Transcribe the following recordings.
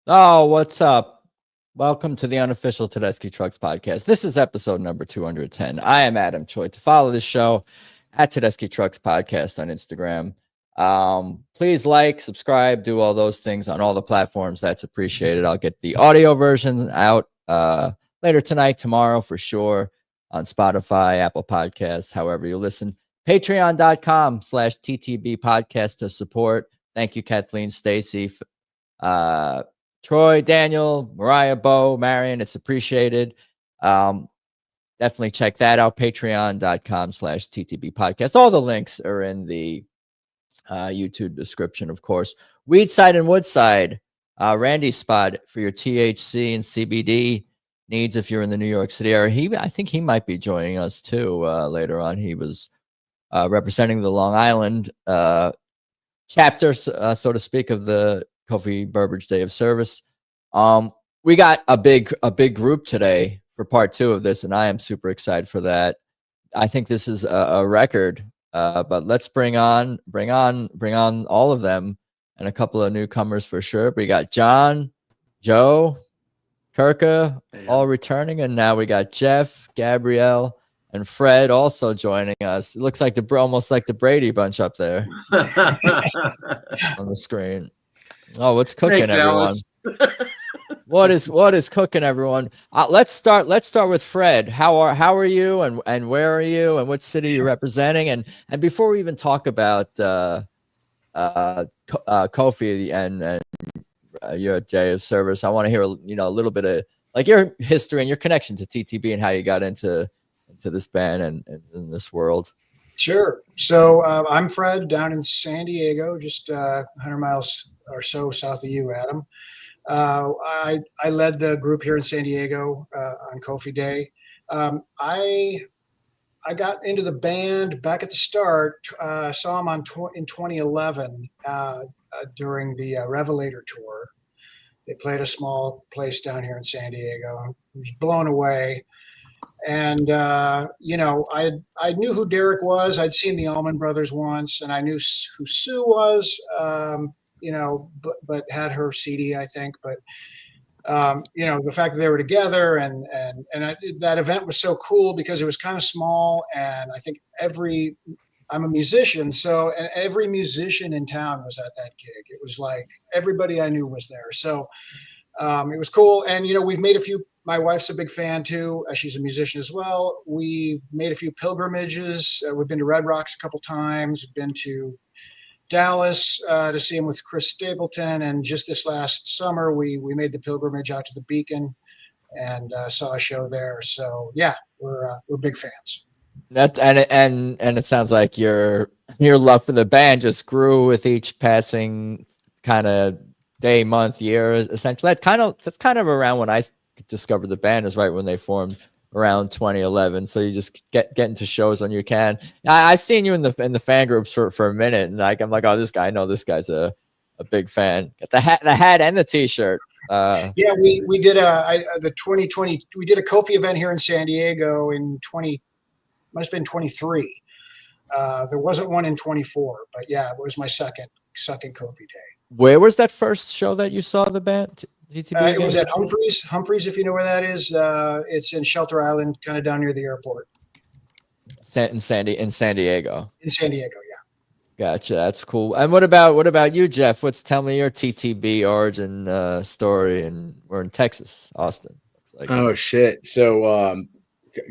Oh, what's up? Welcome to the Unofficial Tedeschi Trucks podcast. This is episode number 210. I am Adam Choit. To follow this show at Tedeschi Trucks Podcast on Instagram. Please like, subscribe, do all those things on all the platforms. That's appreciated. I'll get the audio version out later tonight, tomorrow for sure on Spotify, Apple Podcasts, however you listen. Patreon.com/TTB podcast to support. Thank you, Kathleen, Stacy, Troy, Daniel, Mariah, Bo, Marion. It's appreciated. Definitely check that out. Patreon.com/TTB podcast. All the links are in the YouTube description, of course. Weedside and Woodside, Randy's spot for your THC and CBD needs if you're in the New York City area. I think he might be joining us too later on. He was representing the Long Island chapter, so to speak, of the Kofi Burbridge Day of Service. We got a big group today for part 2 of this, and I am super excited for that. I think this is a record, but let's bring on all of them and a couple of newcomers for sure. We got John, Joe, Kirka, all returning, and now we got Jeff, Gabrielle, and Fred also joining us. It looks like almost like the Brady bunch up there on the screen. Oh, what's cooking, everyone? What is cooking, everyone? Let's start with Fred. How are you, and where are you, and what city are you representing? And before we even talk about Kofi and your day of service, I want to hear a little bit of like your history and your connection to TTB and how you got into this band and in this world. Sure. So I'm Fred down in San Diego, just 100 miles or so south of you, Adam. I led the group here in San Diego on Kofi Day. I got into the band back at the start. Saw them in 2011 during the Revelator tour. They played a small place down here in San Diego. I was blown away. And I knew who Derek was. I'd seen the Allman Brothers once, and I knew who Sue was. But had her CD, I think. But the fact that they were together and that event was so cool because it was kind of small, and I think I'm a musician, so and every musician in town was at that gig. It was like everybody I knew was there, so it was cool. And we've made a few. My wife's a big fan too. She's a musician as well. We've made a few pilgrimages. We've been to Red Rocks a couple times. We've been to Dallas to see him with Chris Stapleton, and just this last summer we made the pilgrimage out to the Beacon and saw a show there. So yeah, we're big fans. That and it sounds like your love for the band just grew with each passing kind of day, month, year. Essentially, that's kind of around when I discovered the band, is right when they formed around 2011. So you just get into shows when you can. I've seen you in the fan groups for a minute, and I'm like, oh, this guy, I know this guy's a big fan. Got the hat and the t-shirt. Yeah, we did the 2020. We did a Kofi event here in San Diego in 20. Must have been 23. There wasn't one in 24, but yeah, it was my second Kofi day. Where was that first show that you saw the band? It was at Humphreys, if you know where that is. It's in Shelter Island, kind of down near the airport. In San Diego. In San Diego, yeah. Gotcha. That's cool. And what about you, Jeff? Tell me your TTB origin story. And we're in Texas, Austin. Oh shit! So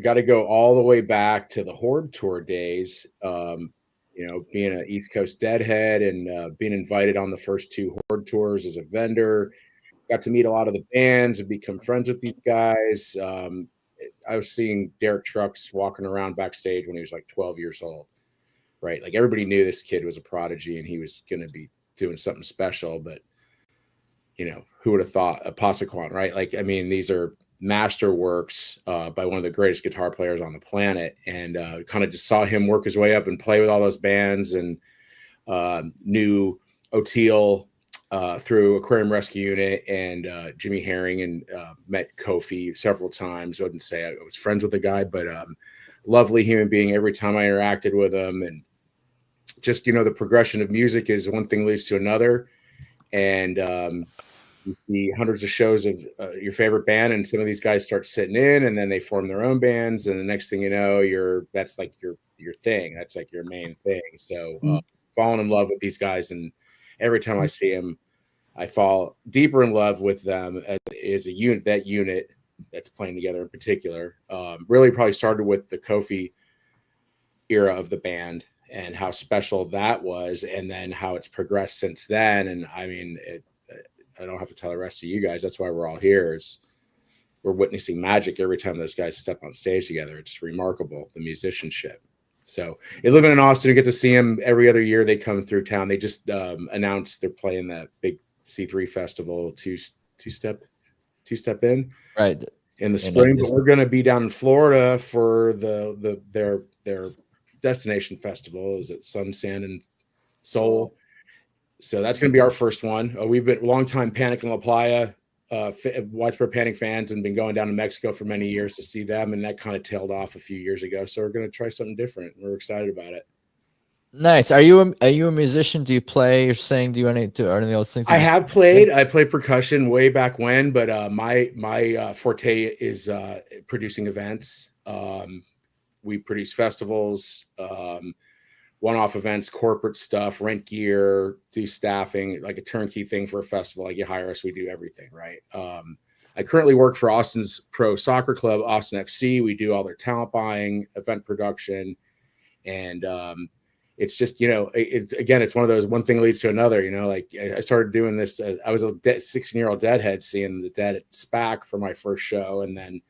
got to go all the way back to the Horde tour days. Being an East Coast deadhead and being invited on the first 2 Horde tours as a vendor. Got to meet a lot of the bands and become friends with these guys. I was seeing Derek Trucks walking around backstage when he was like 12 years old, right? Like everybody knew this kid was a prodigy and he was going to be doing something special, but who would have thought a Passaquan, right? Like, I mean, these are masterworks by one of the greatest guitar players on the planet. And kind of just saw him work his way up and play with all those bands, and knew O'Teal through Aquarium Rescue Unit and Jimmy Herring, and met Kofi several times. I wouldn't say I was friends with the guy, but lovely human being every time I interacted with him. And just, the progression of music is one thing leads to another. And you see hundreds of shows of your favorite band, and some of these guys start sitting in, and then they form their own bands, and the next thing you know, that's like your thing. That's like your main thing. So falling in love with these guys, and every time I see them, I fall deeper in love with them as a unit. That unit that's playing together in particular really probably started with the Kofi era of the band and how special that was, and then how it's progressed since then. And I mean, I don't have to tell the rest of you guys. That's why we're all here. We're witnessing magic every time those guys step on stage together. It's remarkable, the musicianship. So living in Austin, you get to see them every other year. They come through town. They just announced they're playing that big C3 festival, two step in right in the spring. But we're going to be down in Florida for their destination festival. Is it Sun, Sand, and Soul? So that's going to be our first one. We've been longtime Panic and La Playa widespread Panic fans, and been going down to Mexico for many years to see them, and that kind of tailed off a few years ago. So we're going to try something different. We're excited about it. Nice. Are you a musician? Do you play or sing? Do any of those things? I have played. I played percussion way back when, but my forte is producing events. We produce festivals, one-off events, corporate stuff, rent gear, do staffing, like a turnkey thing for a festival. Like you hire us, we do everything, right? I currently work for Austin's pro soccer club, Austin FC. We do all their talent buying, event production, and it's just, it's one of those, one thing leads to another, like I started doing this. I was a 16-year-old Deadhead, seeing the Dead at SPAC for my first show. And then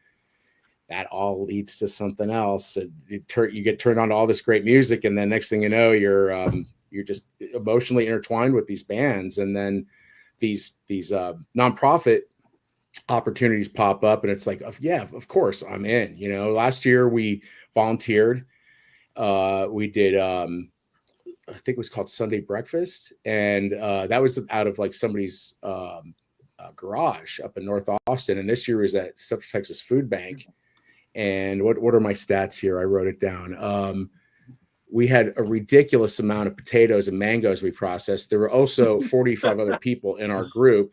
that all leads to something else. You get turned on to all this great music. And then next thing you know, you're just emotionally intertwined with these bands. And then these nonprofit opportunities pop up, and it's like, yeah, of course I'm in. Last year we volunteered. We did, I think it was called Sunday Breakfast. And that was out of like somebody's garage up in North Austin. And this year was at Central Texas Food Bank. And what are my stats here? I wrote it down. We had a ridiculous amount of potatoes and mangoes we processed. There were also 45 other people in our group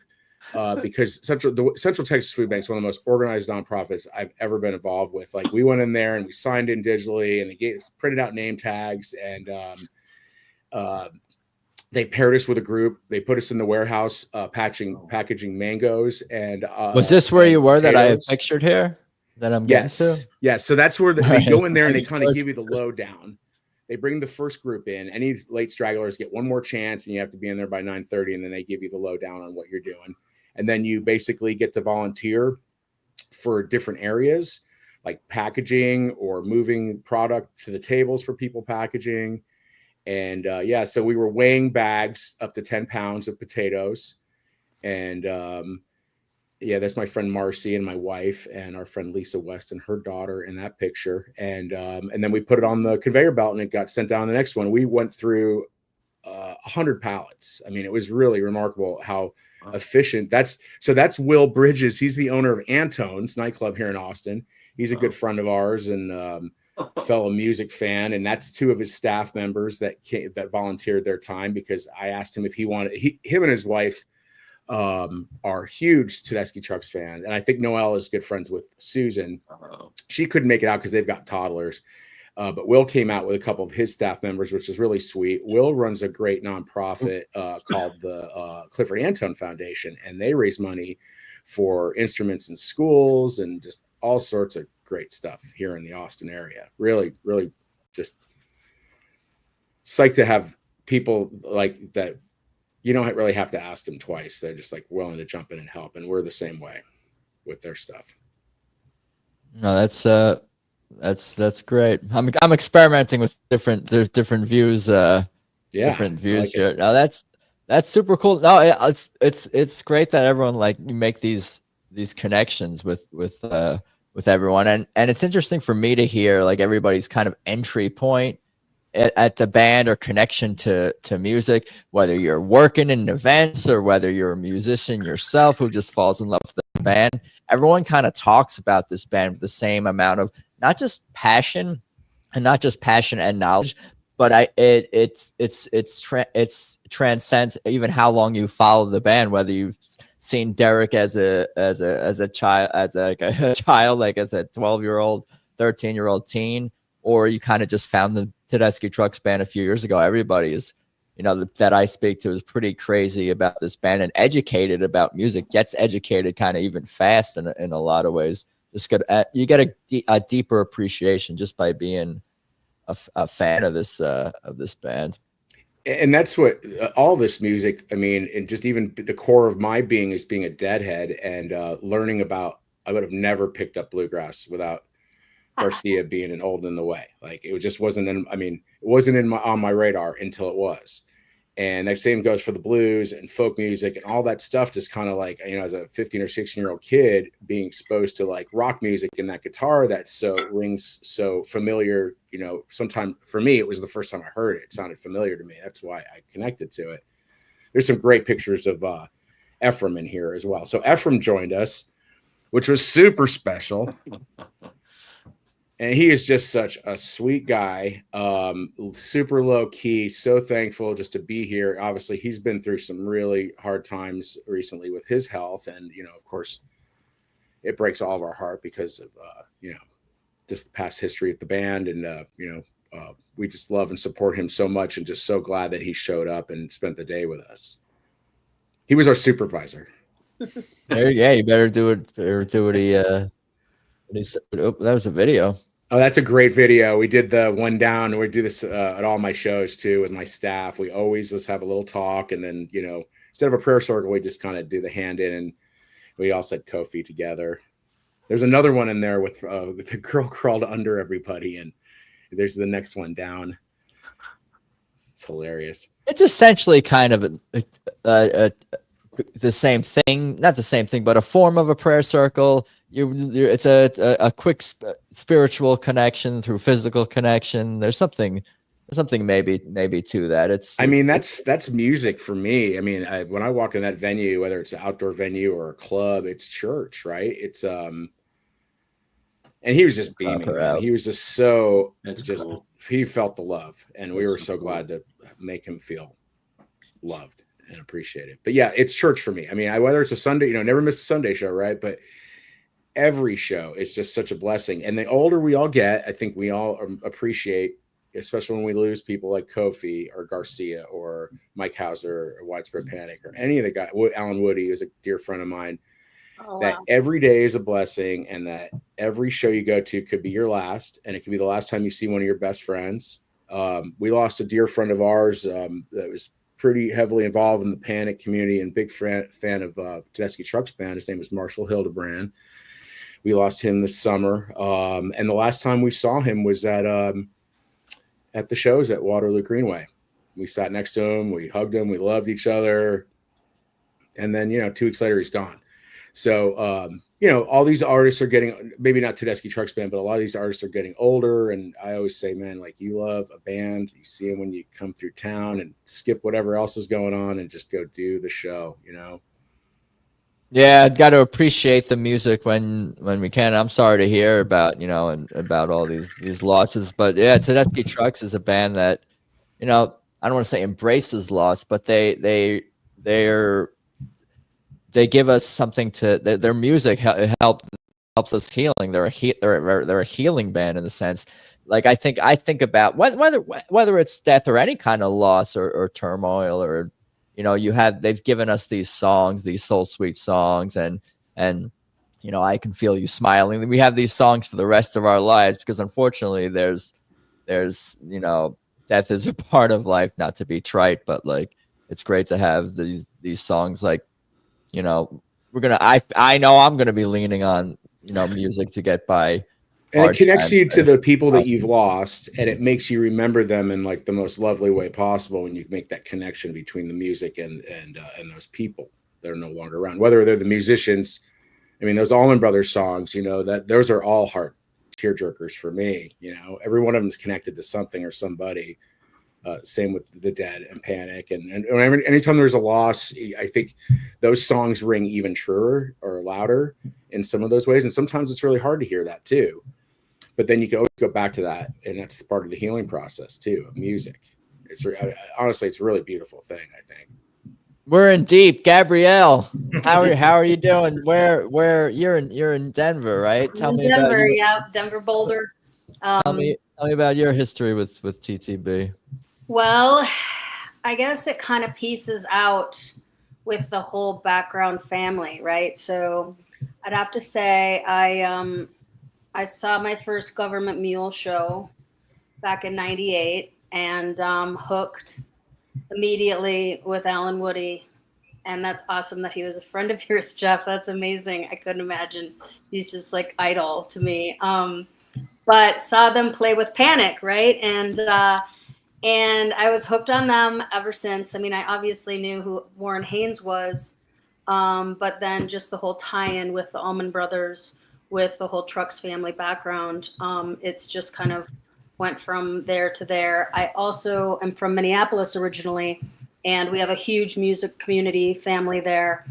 because the Central Texas Food Bank is one of the most organized nonprofits I've ever been involved with. Like we went in there and we signed in digitally, and they printed out name tags, and they paired us with a group. They put us in the warehouse packaging mangoes. And was this where you were potatoes. That I have pictured here? That I'm getting to? Yes. So that's where they go in there and they kind of give you the lowdown. They bring the first group in. Any late stragglers get one more chance, and you have to be in there by 9:30, and then they give you the lowdown on what you're doing. And then you basically get to volunteer for different areas, like packaging or moving product to the tables for people packaging. And so we were weighing bags up to 10 pounds of potatoes. And that's my friend Marcy and my wife, and our friend Lisa West and her daughter in that picture. And then we put it on the conveyor belt, and it got sent down the next one. We went through 100 pallets. I mean, it was really remarkable how efficient. That's Will Bridges. He's the owner of Antone's nightclub here in Austin. He's a good friend of ours and fellow music fan. And that's two of his staff members that volunteered their time, because I asked him if he wanted. Him and his wife are huge Tedeschi Trucks fan, and I think Noelle is good friends with Susan. She couldn't make it out because they've got toddlers, but Will came out with a couple of his staff members, which is really sweet. Will runs a great nonprofit called the Clifford Antone Foundation, and they raise money for instruments in schools and just all sorts of great stuff here in the Austin area. Really, really just psyched to have people like that. You don't really have to ask them twice. They're just like willing to jump in and help. And we're the same way with their stuff. No, that's great. I'm experimenting with different views. Different views like here. No, that's super cool. No, it's great that everyone, like, you make these connections with everyone. And it's interesting for me to hear, like, everybody's kind of entry point at the band or connection to music, whether you're working in events or whether you're a musician yourself who just falls in love with the band. Everyone kind of talks about this band with the same amount of not just passion and knowledge, but it transcends even how long you follow the band, whether you've seen Derek as a child, as a child, like as a 12-year-old, 13-year-old teen, or you kind of just found the Tedeschi Trucks band a few years ago. Everybody is, that I speak to is pretty crazy about this band and educated about music, gets educated kind of even fast in a lot of ways. You get a deeper appreciation just by being a fan of this band. And that's what all this music, I mean, and just even the core of my being is being a Deadhead and learning about, I would have never picked up bluegrass without Garcia being an Old in the Way. Like it just wasn't it wasn't on my radar until it was. And that same goes for the blues and folk music and all that stuff. Just kind of like, as a 15 or 16-year-old kid being exposed to like rock music and that guitar that rings so familiar, sometime for me, it was the first time I heard it. It sounded familiar to me. That's why I connected to it. There's some great pictures of Ephraim in here as well. So Ephraim joined us, which was super special. And he is just such a sweet guy, super low key, so thankful just to be here. Obviously, he's been through some really hard times recently with his health. And, of course, it breaks all of our heart because of, just the past history of the band. And, we just love and support him so much and just so glad that he showed up and spent the day with us. He was our supervisor. You better do it. What he that was a video. Oh, that's a great video. We did the one down. We do this at all my shows too with my staff. We always just have a little talk, and then instead of a prayer circle, we just kind of do the hand in, and we all said Kofi together. There's another one in there with the girl crawled under everybody, and there's the next one down. It's hilarious. It's essentially kind of the same thing, not the same thing, but a form of a prayer circle. It's a quick spiritual connection through physical connection. There's something maybe to that. That's music for me. I mean, when I walk in that venue, whether it's an outdoor venue or a club, it's church, right? It's and he was just beaming. He was just so cool. He felt the love, and we were so glad to make him feel loved and appreciated. But yeah, it's church for me. I mean, whether it's a Sunday, never miss a Sunday show, right? But every show is just such a blessing. And the older we all get, I think we all appreciate, especially when we lose people like Kofi or Garcia or Mike Hauser or Widespread Panic or any of the guys. Alan Woody is a dear friend of mine. That every day is a blessing, and that every show you go to could be your last, and it could be the last time you see one of your best friends. We lost a dear friend of ours that was pretty heavily involved in the Panic community and big fan of Tedeschi Trucks band. His name was Marshall Hildebrand. We lost him this summer. And the last time we saw him was at the shows at Waterloo Greenway. We sat next to him. We hugged him. We loved each other. And then, 2 weeks later, he's gone. So, all these artists are getting, maybe not Tedeschi Trucks band, but a lot of these artists are getting older. And I always say, man, like, you love a band, you see them when you come through town, and skip whatever else is going on and just go do the show, Yeah, I've got to appreciate the music when we can. I'm sorry to hear about, and about all these losses, but yeah, Tedeschi Trucks is a band that, I don't want to say embraces loss, but they give us something to their music helps us healing. They're a healing band in the sense. Like I think about whether it's death or any kind of loss or turmoil or they've given us these songs, these soul sweet songs, and I Can Feel You Smiling. We have these songs for the rest of our lives because unfortunately there's death is a part of life, not to be trite, but like it's great to have these songs like. I know I'm gonna be leaning on music to get by, and it connects you to the people that you've lost, and it makes you remember them in like the most lovely way possible when you make that connection between the music and those people that are no longer around, whether they're the musicians. I mean, those Allman Brothers songs, that those are all heart tearjerkers for me. Every one of them is connected to something or somebody. Same with the Dead and Panic, and anytime there's a loss, I think those songs ring even truer or louder in some of those ways. And sometimes it's really hard to hear that too. But then you can always go back to that, and that's part of the healing process too of music. Honestly, it's a really beautiful thing, I think. We're in deep. Gabrielle, how are you doing? Where you're in Denver, right? Tell me Denver, about you. yeah, Denver, Boulder. Tell me about your history with TTB. Well, I guess it kind of pieces out with the whole background family, right? So I'd have to say I saw my first government mule show back in '98 and hooked immediately with Alan Woody. And that's awesome that he was a friend of yours, Jeff. That's amazing. I couldn't imagine. He's just like idol to me. But saw them play with Panic, right? And I was hooked on them ever since. I mean, I obviously knew who Warren Haynes was, but then just the whole tie-in with the Allman brothers, with the whole Trucks family background, it's just kind of went from there to there. I also am from Minneapolis originally, and we have a huge music community family there.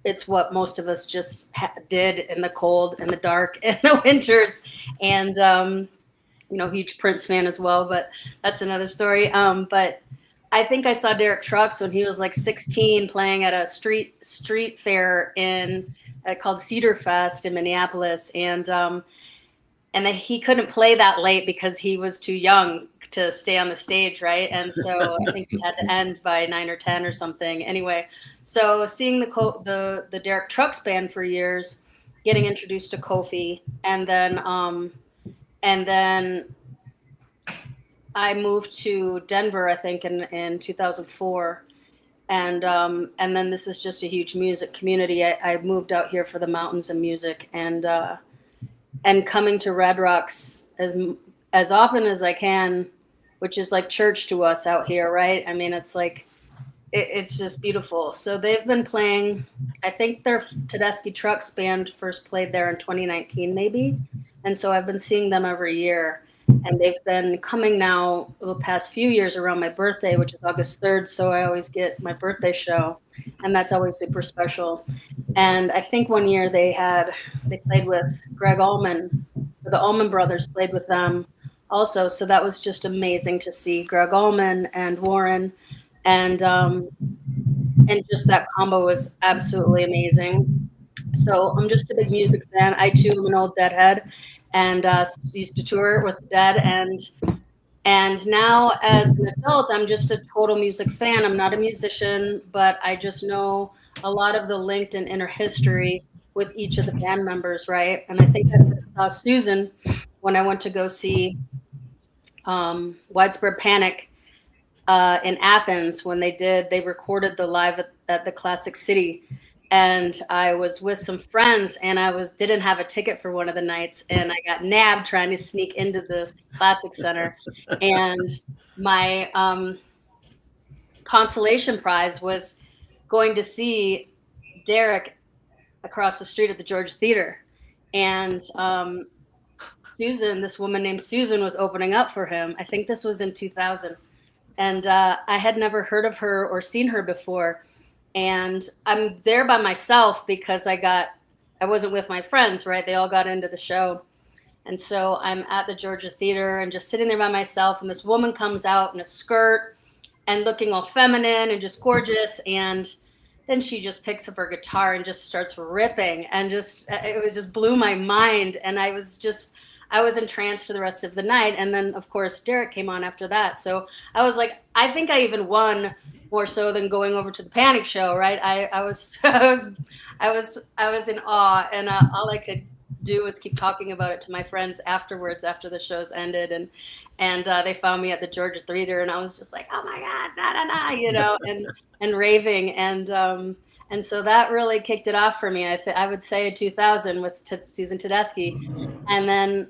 It's what most of us just did in the cold and the dark and the winters. And, huge Prince fan as well, but that's another story. But I think I saw Derek Trucks when he was like 16 playing at a street fair called Cedar Fest in Minneapolis. And he couldn't play that late because he was too young to stay on the stage, right? And so I think he had to end by 9 or 10 or something. Anyway, so seeing the Derek Trucks band for years, getting introduced to Kofi, and then I moved to Denver, I think, in 2004. And then this is just a huge music community. I moved out here for the mountains and music, and coming to Red Rocks as often as I can, which is like church to us out here, right? I mean, it's like, it's just beautiful. So they've been playing, I think their Tedeschi Trucks band first played there in 2019, maybe. And so I've been seeing them every year. And they've been coming now the past few years around my birthday, which is August 3rd. So I always get my birthday show, and that's always super special. And I think one year they played with Greg Allman, the Allman brothers played with them also. So that was just amazing to see Greg Allman and Warren, and just that combo was absolutely amazing. So I'm just a big music fan. I too am an old Deadhead, and used to tour with Dead, and now as an adult, I'm just a total music fan. I'm not a musician, but I just know a lot of the linked and inner history with each of the band members, right? And I think I saw Susan when I went to go see Widespread Panic in Athens when they recorded the live at the Classic City. And I was with some friends, and didn't have a ticket for one of the nights, and I got nabbed trying to sneak into the Classic Center. And my consolation prize was going to see Derek across the street at the Georgia Theater. And Susan, this woman named Susan, was opening up for him. I think this was in 2000. And I had never heard of her or seen her before. And I'm there by myself because I wasn't with my friends, right? They all got into the show. And so I'm at the Georgia Theater and just sitting there by myself. And this woman comes out in a skirt and looking all feminine and just gorgeous. And then she just picks up her guitar and just starts ripping. And it just blew my mind. And I was entranced for the rest of the night. And then, of course, Derek came on after that. So I was like, I think I even won more so than going over to the Panic show, right? I was in awe, and all I could do was keep talking about it to my friends afterwards, after the shows ended, and they found me at the Georgia Theater, and I was just like, oh my God, and raving, and so that really kicked it off for me. I would say 2000 with Susan Tedeschi, and then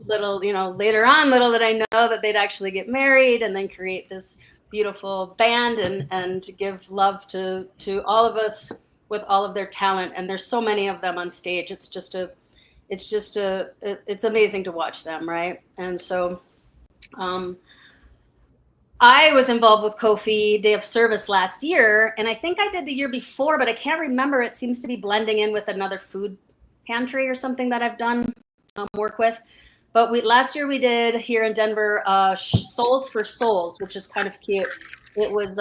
later on, little did I know that they'd actually get married and then create this beautiful band and to give love to all of us with all of their talent. And there's so many of them on stage. It's amazing to watch them, right? And so I was involved with Kofi Day of Service last year, and I think I did the year before, but I can't remember. It seems to be blending in with another food pantry or something that I've done work with. But last year we did here in Denver, Souls for Souls, which is kind of cute. It was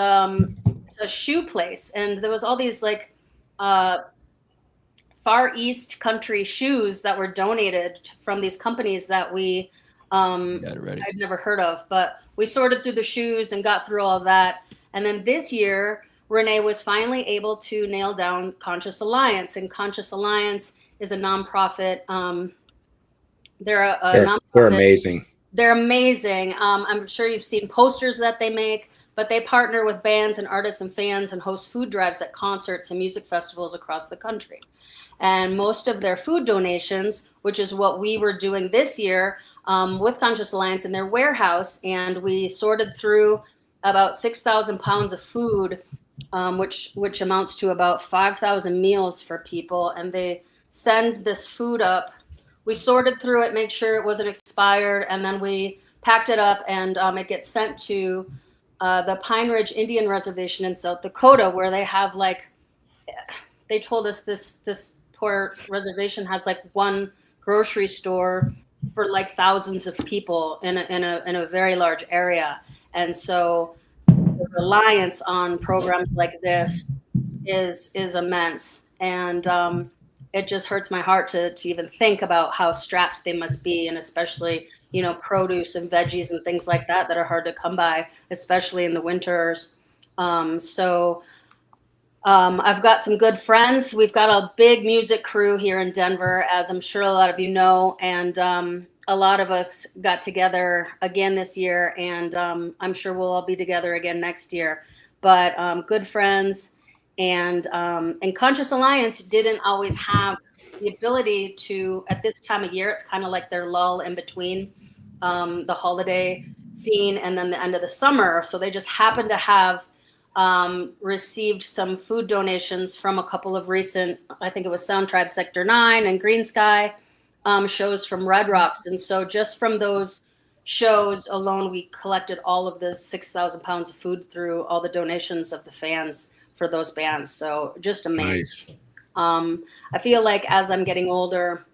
a shoe place, and there was all these like Far East country shoes that were donated from these companies that we I'd never heard of. But we sorted through the shoes and got through all of that. And then this year, Renee was finally able to nail down Conscious Alliance. And Conscious Alliance is a nonprofit. They're nonprofit. They're amazing. They're amazing. I'm sure you've seen posters that they make, but they partner with bands and artists and fans and host food drives at concerts and music festivals across the country. And most of their food donations, which is what we were doing this year with Conscious Alliance in their warehouse, and we sorted through about 6,000 pounds of food, which amounts to about 5,000 meals for people. And they send this food up. We sorted through it, make sure it wasn't expired, and then we packed it up, and it gets sent to the Pine Ridge Indian Reservation in South Dakota, where they have they told us this poor reservation has like one grocery store for like thousands of people in a very large area. And so the reliance on programs like this is immense. And it just hurts my heart to even think about how strapped they must be, and especially, produce and veggies and things like that are hard to come by, especially in the winters. I've got some good friends. We've got a big music crew here in Denver, as I'm sure a lot of you know, and a lot of us got together again this year, and I'm sure we'll all be together again next year. But good friends, and Conscious Alliance didn't always have the ability to, at this time of year, it's kind of like their lull in between the holiday scene and then the end of the summer. So they just happened to have received some food donations from a couple of recent, I think it was Sound Tribe Sector 9 and Green Sky shows from Red Rocks. And so just from those shows alone, we collected all of the 6,000 pounds of food through all the donations of the fans for those bands. So just amazing. Nice. I feel like as I'm getting older,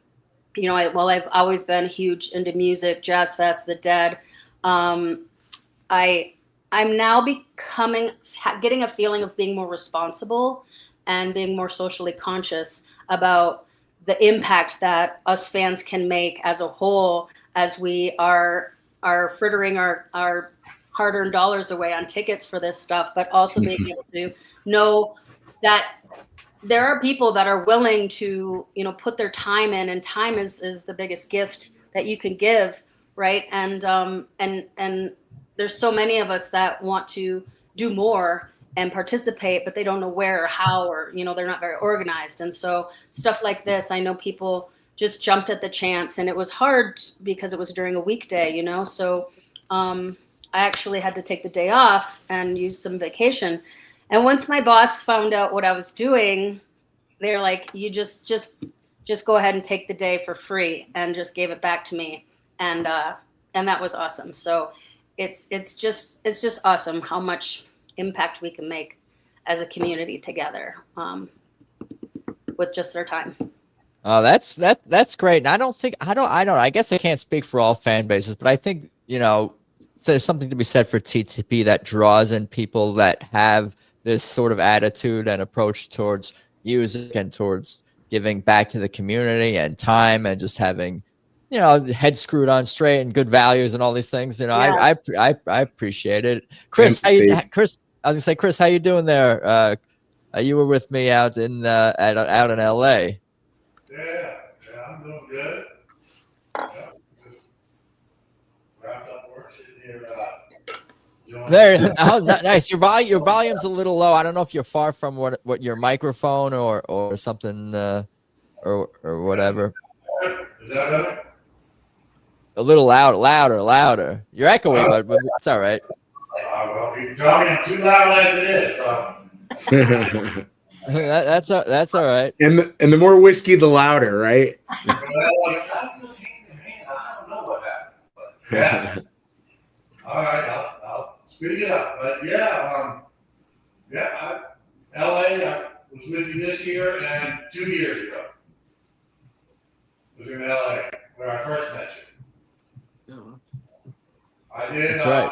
I've always been huge into music, Jazz Fest, The Dead. I'm now getting a feeling of being more responsible and being more socially conscious about the impact that us fans can make as a whole, as we are frittering our hard-earned dollars away on tickets for this stuff, but also being able to know that there are people that are willing to, put their time in, and time is the biggest gift that you can give, right? And there's so many of us that want to do more and participate, but they don't know where or how, or, they're not very organized. And so stuff like this, I know people just jumped at the chance, and it was hard because it was during a weekday, so I actually had to take the day off and use some vacation. And once my boss found out what I was doing, they're like, you just go ahead and take the day for free, and just gave it back to me. And that was awesome. So it's just awesome how much impact we can make as a community together with just our time. Oh, that's great. And I guess I can't speak for all fan bases, but I think, there's something to be said for TTP that draws in people that have this sort of attitude and approach towards music and towards giving back to the community and time, and just having, head screwed on straight and good values and all these things. I appreciate it. Chris, I was gonna say, Chris, how you doing there? You were with me out in out in LA. Yeah, I'm doing good. Just wrapped up work, sitting here. There, nice. Your volume's a little low. I don't know if you're far from what your microphone or something or whatever. Is that better? A little louder. You're echoing, but it's all right. Well, you can tell me I'm too loud as it is. So. That's all right. And the more whiskey, the louder, right? I don't know what happened, but yeah. All right, I'll speed it up. But LA, I was with you this year and 2 years ago. I was in LA where I first met you. Oh. I did. That's right.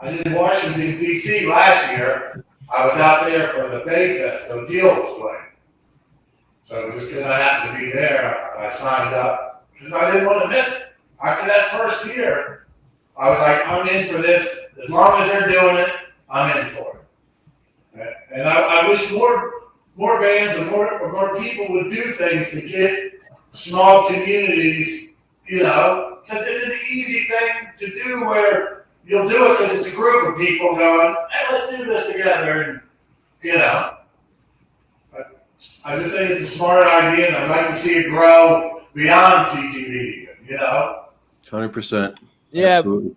I did Washington D.C. last year, I was out there for the Bay Fest. No deal was playing. So just because I happened to be there, I signed up because I didn't want to miss it. After that first year, I was like, I'm in for this. As long as they're doing it, I'm in for it. And I wish more bands and more people would do things to get small communities, because it's an easy thing to do where you'll do it because it's a group of people going, hey, let's do this together. And, I just think it's a smart idea, and I'd like to see it grow beyond TTV, 100%. Yeah, Absolutely.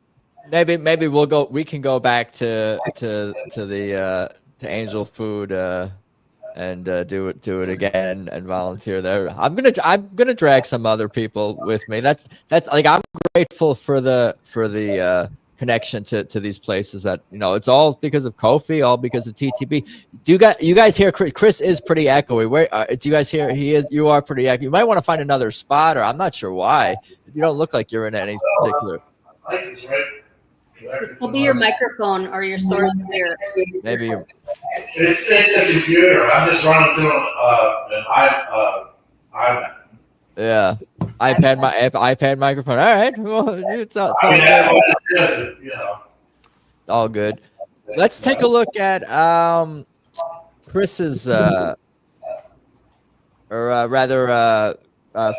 maybe we can go back to the to Angel Food and do it again and volunteer there. I'm gonna drag some other people with me. That's like, I'm grateful for the connection to these places that, it's all because of Kofi, all because of TTB. You guys hear Chris is pretty echoey. Where do you guys hear you are pretty echoey? You might want to find another spot, or I'm not sure why. You don't look like you're in any particular. It could be your microphone or your source here. Maybe you're. It's a computer. I'm just running through an iPad. Yeah, iPad microphone. All right, well, it's all all good. Let's take a look at Chris's, or rather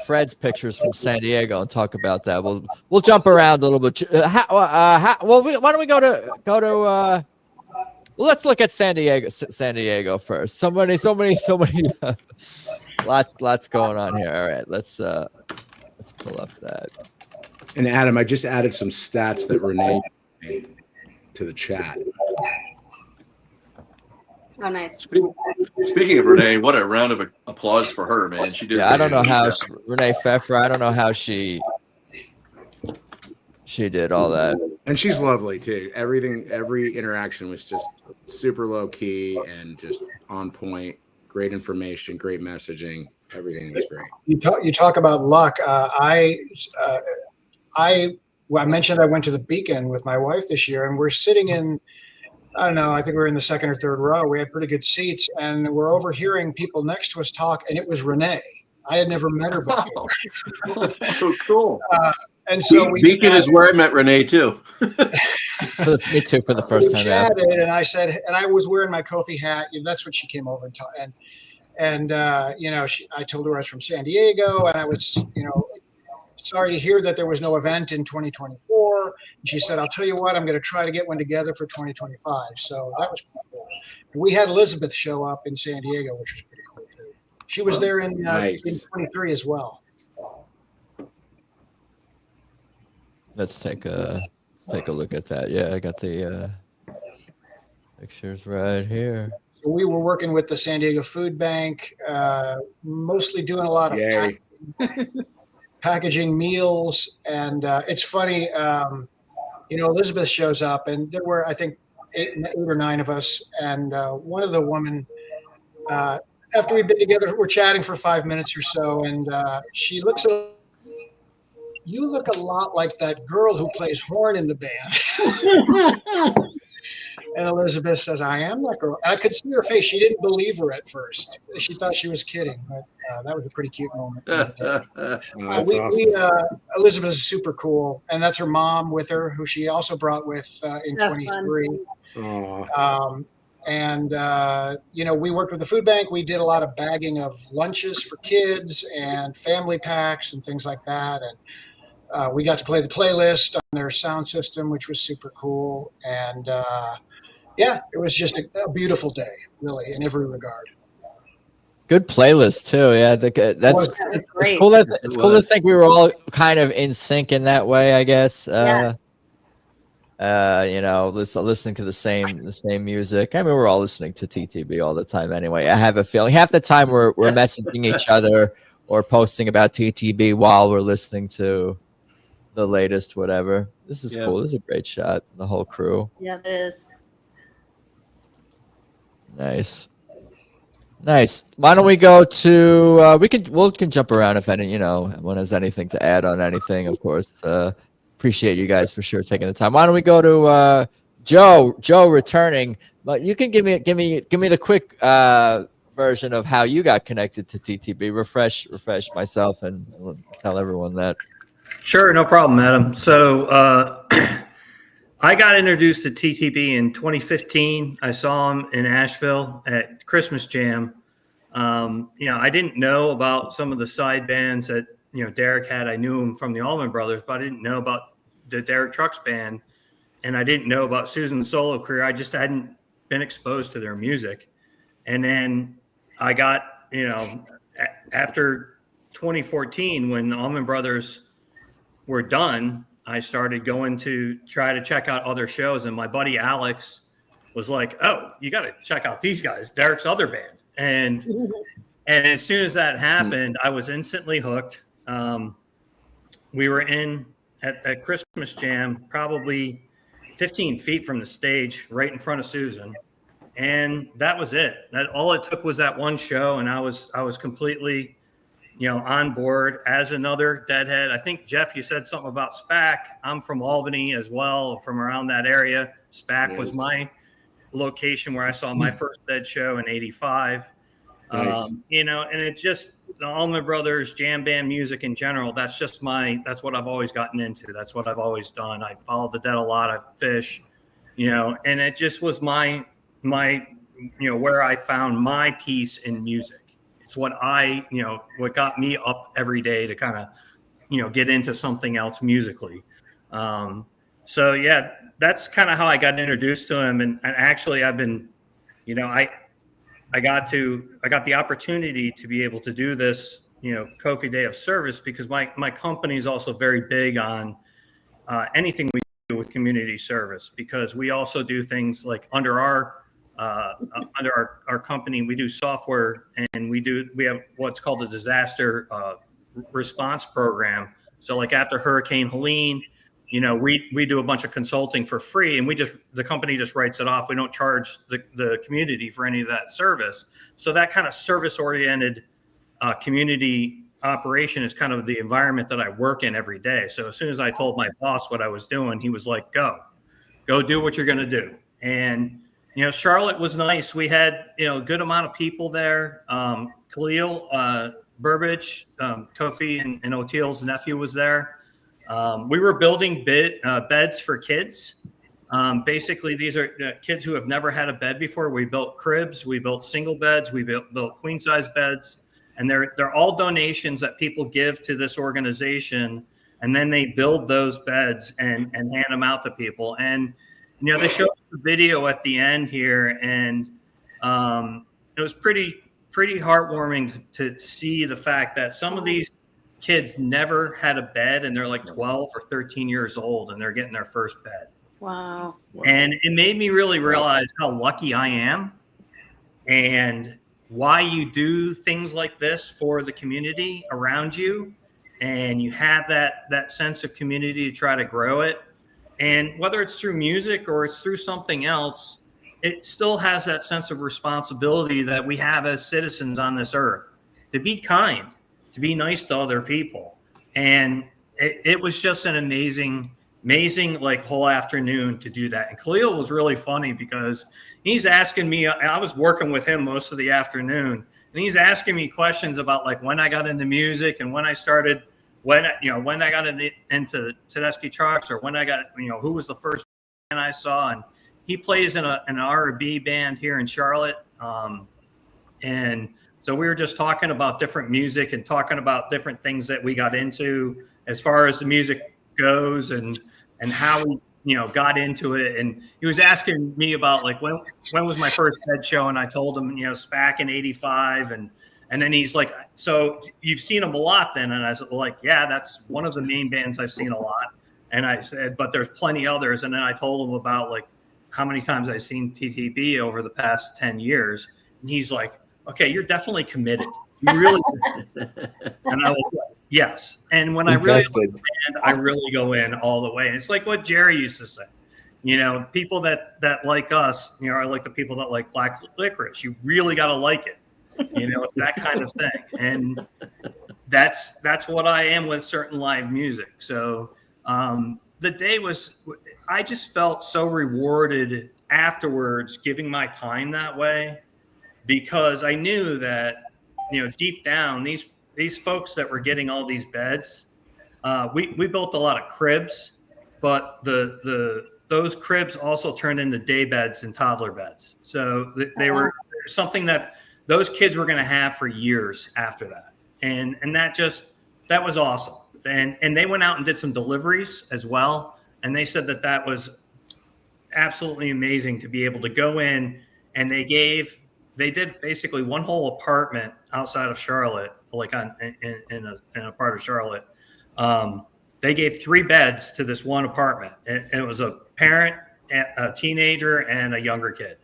Fred's pictures from San Diego and talk about that. We'll jump around a little bit. Why don't we go to well, let's look at San Diego first. So many lots going on here. All right, let's pull up that. And Adam, I just added some stats that Renee made to the chat. Oh, nice. Speaking of Renee, what a round of applause for her, man. She did. Yeah, I don't know how Renee Pfeffer. I don't know how she did all that. And she's lovely too. Every interaction was just super low key and just on point. Great information, great messaging. Everything was great. You talk about luck. I mentioned I went to the Beacon with my wife this year, and we're sitting in, I don't know, I think we were in the second or third row. We had pretty good seats, and we're overhearing people next to us talk, and it was Renee. I had never met her before. Oh, cool. And so Beacon is where I met Renee too. Me too, for the first time. Chatted, and I said, and I was wearing my Kofi hat. That's what she came over and I told her I was from San Diego, and I was, sorry to hear that there was no event in 2024. And she said, I'll tell you what, I'm going to try to get one together for 2025. So that was pretty cool. And we had Elizabeth show up in San Diego, which was pretty cool too. She was there in 23 as well. Let's take a look at that. Yeah, I got the pictures right here. So we were working with the San Diego Food Bank, mostly doing a lot of packaging meals. And it's funny, Elizabeth shows up, and there were, I think, eight or nine of us. And one of the women, after we'd been together, we're chatting for 5 minutes or so, and she looks at, you look a lot like that girl who plays horn in the band. And Elizabeth says, I am that girl. And I could see her face. She didn't believe her at first. She thought she was kidding, but that was a pretty cute moment. Elizabeth is super cool, and that's her mom with her, who she also brought with in 23. We worked with the food bank. We did a lot of bagging of lunches for kids and family packs and things like that. And we got to play the playlist on their sound system, which was super cool. And it was just a beautiful day, really, in every regard. Good playlist too. Yeah, that's great. It's cool. It's cool to think we were all kind of in sync in that way, I guess. Listening to the same music. I mean, we're all listening to TTB all the time anyway. I have a feeling half the time we're messaging each other or posting about TTB while we're listening to the latest whatever. This is cool. This is a great shot. The whole crew. Yeah, it is. Nice. Why don't we go to we can jump around if anyone has anything to add on anything, of course. Appreciate you guys for sure taking the time. Why don't we go to Joe returning But you can give me the quick version of how you got connected to TTB. Refresh myself and tell everyone that. Sure, no problem, Adam. So I got introduced to TTB in 2015. I saw him in Asheville at Christmas Jam. I didn't know about some of the side bands that Derek had. I knew him from the Allman Brothers, but I didn't know about the Derek Trucks band, and I didn't know about Susan's solo career. I just hadn't been exposed to their music. And then I got, after 2014, when the Allman Brothers were done, I started going to try to check out other shows. And my buddy Alex was like, "Oh, you got to check out these guys, Derek's other band." And as soon as that happened, I was instantly hooked. We were in at Christmas Jam, probably 15 feet from the stage, right in front of Susan. And that was it. That all it took was that one show, and I was completely, on board as another Deadhead. I think Jeff, you said something about SPAC. I'm from Albany as well, from around that area. SPAC was my location where I saw my first Dead show in '85. Nice. And it's just the Allman Brothers, jam band music in general. That's what I've always gotten into. That's what I've always done. I followed the Dead a lot. I fish, and it just was my where I found my peace in music. It's what what got me up every day to kind of, get into something else musically. So yeah, that's kind of how I got introduced to him. And actually I've been, I got the opportunity to be able to do this, Kofi Day of Service, because my company is also very big on anything we do with community service, because we also do things like under our company, we do software, and we have what's called a disaster response program. So like after Hurricane Helene, we do a bunch of consulting for free, and the company just writes it off. We don't charge the community for any of that service. So that kind of service oriented community operation is kind of the environment that I work in every day. So as soon as I told my boss what I was doing, he was like, go do what you're going to do. And Charlotte was nice. We had, a good amount of people there. Khalil, Burbridge, Kofi and Oteil's nephew was there. We were building beds for kids. Basically, these are kids who have never had a bed before. We built cribs, we built single beds, we built queen size beds, and they're all donations that people give to this organization, and then they build those beds and hand them out to people. And they showed the video at the end here, and it was pretty heartwarming to see the fact that some of these kids never had a bed, and they're like 12 or 13 years old, and they're getting their first bed. Wow. And it made me really realize how lucky I am, and why you do things like this for the community around you, and you have that sense of community to try to grow it. And whether it's through music or it's through something else, it still has that sense of responsibility that we have as citizens on this earth, to be kind, to be nice to other people. And it was just an amazing like whole afternoon to do that. And Khalil was really funny because he's asking me, I was working with him most of the afternoon, and he's asking me questions about like when I got into music and when I started, when I got into Tedeschi trucks, or when I got, who was the first band I saw. And he plays in an R&B band here in Charlotte. And so we were just talking about different music and talking about different things that we got into as far as the music goes, and how we, got into it. And he was asking me about like, when was my first Dead show? And I told him, SPAC in '85. And then he's like, so you've seen them a lot then? And I was like, yeah, that's one of the main bands I've seen a lot. And I said, but there's plenty others. And then I told him about like how many times I've seen TTB over the past 10 years. And he's like, okay, you're definitely committed. You really And I was like, yes. And when I really go in all the way. And it's like what Jerry used to say. People that like us, are like the people that like black licorice. You really got to like it. It's that kind of thing. And that's what I am with certain live music. So the day I just felt so rewarded afterwards giving my time that way, because I knew that, deep down, these folks that were getting all these beds, we built a lot of cribs, but those cribs also turned into day beds and toddler beds. So they were something that those kids were going to have for years after that. And that was awesome. And they went out and did some deliveries as well. And they said that was absolutely amazing to be able to go in, and they did basically one whole apartment outside of Charlotte, like in a part of Charlotte. They gave 3 beds to this one apartment, and it was a parent, a teenager, and a younger kid.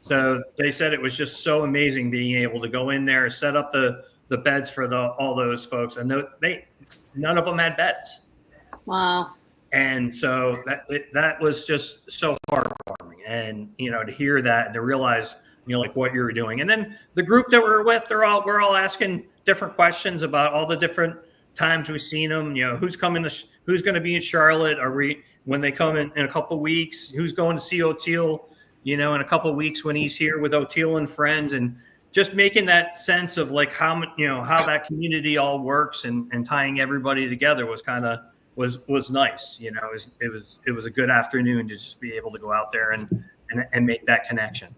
So they said it was just so amazing being able to go in there, set up the beds for all those folks, and none of them had beds. Wow. And so that was just so heartwarming, and to hear that and to realize like what you were doing. And then the group that we're with, we're all asking different questions about all the different times we've seen them. Who's going to be in Charlotte? When they come in a couple of weeks? Who's going to see O'Teal? In a couple of weeks when he's here with O'Teal and friends, and just making that sense of like how that community all works, and tying everybody together was nice. It was a good afternoon to just be able to go out there and make that connection.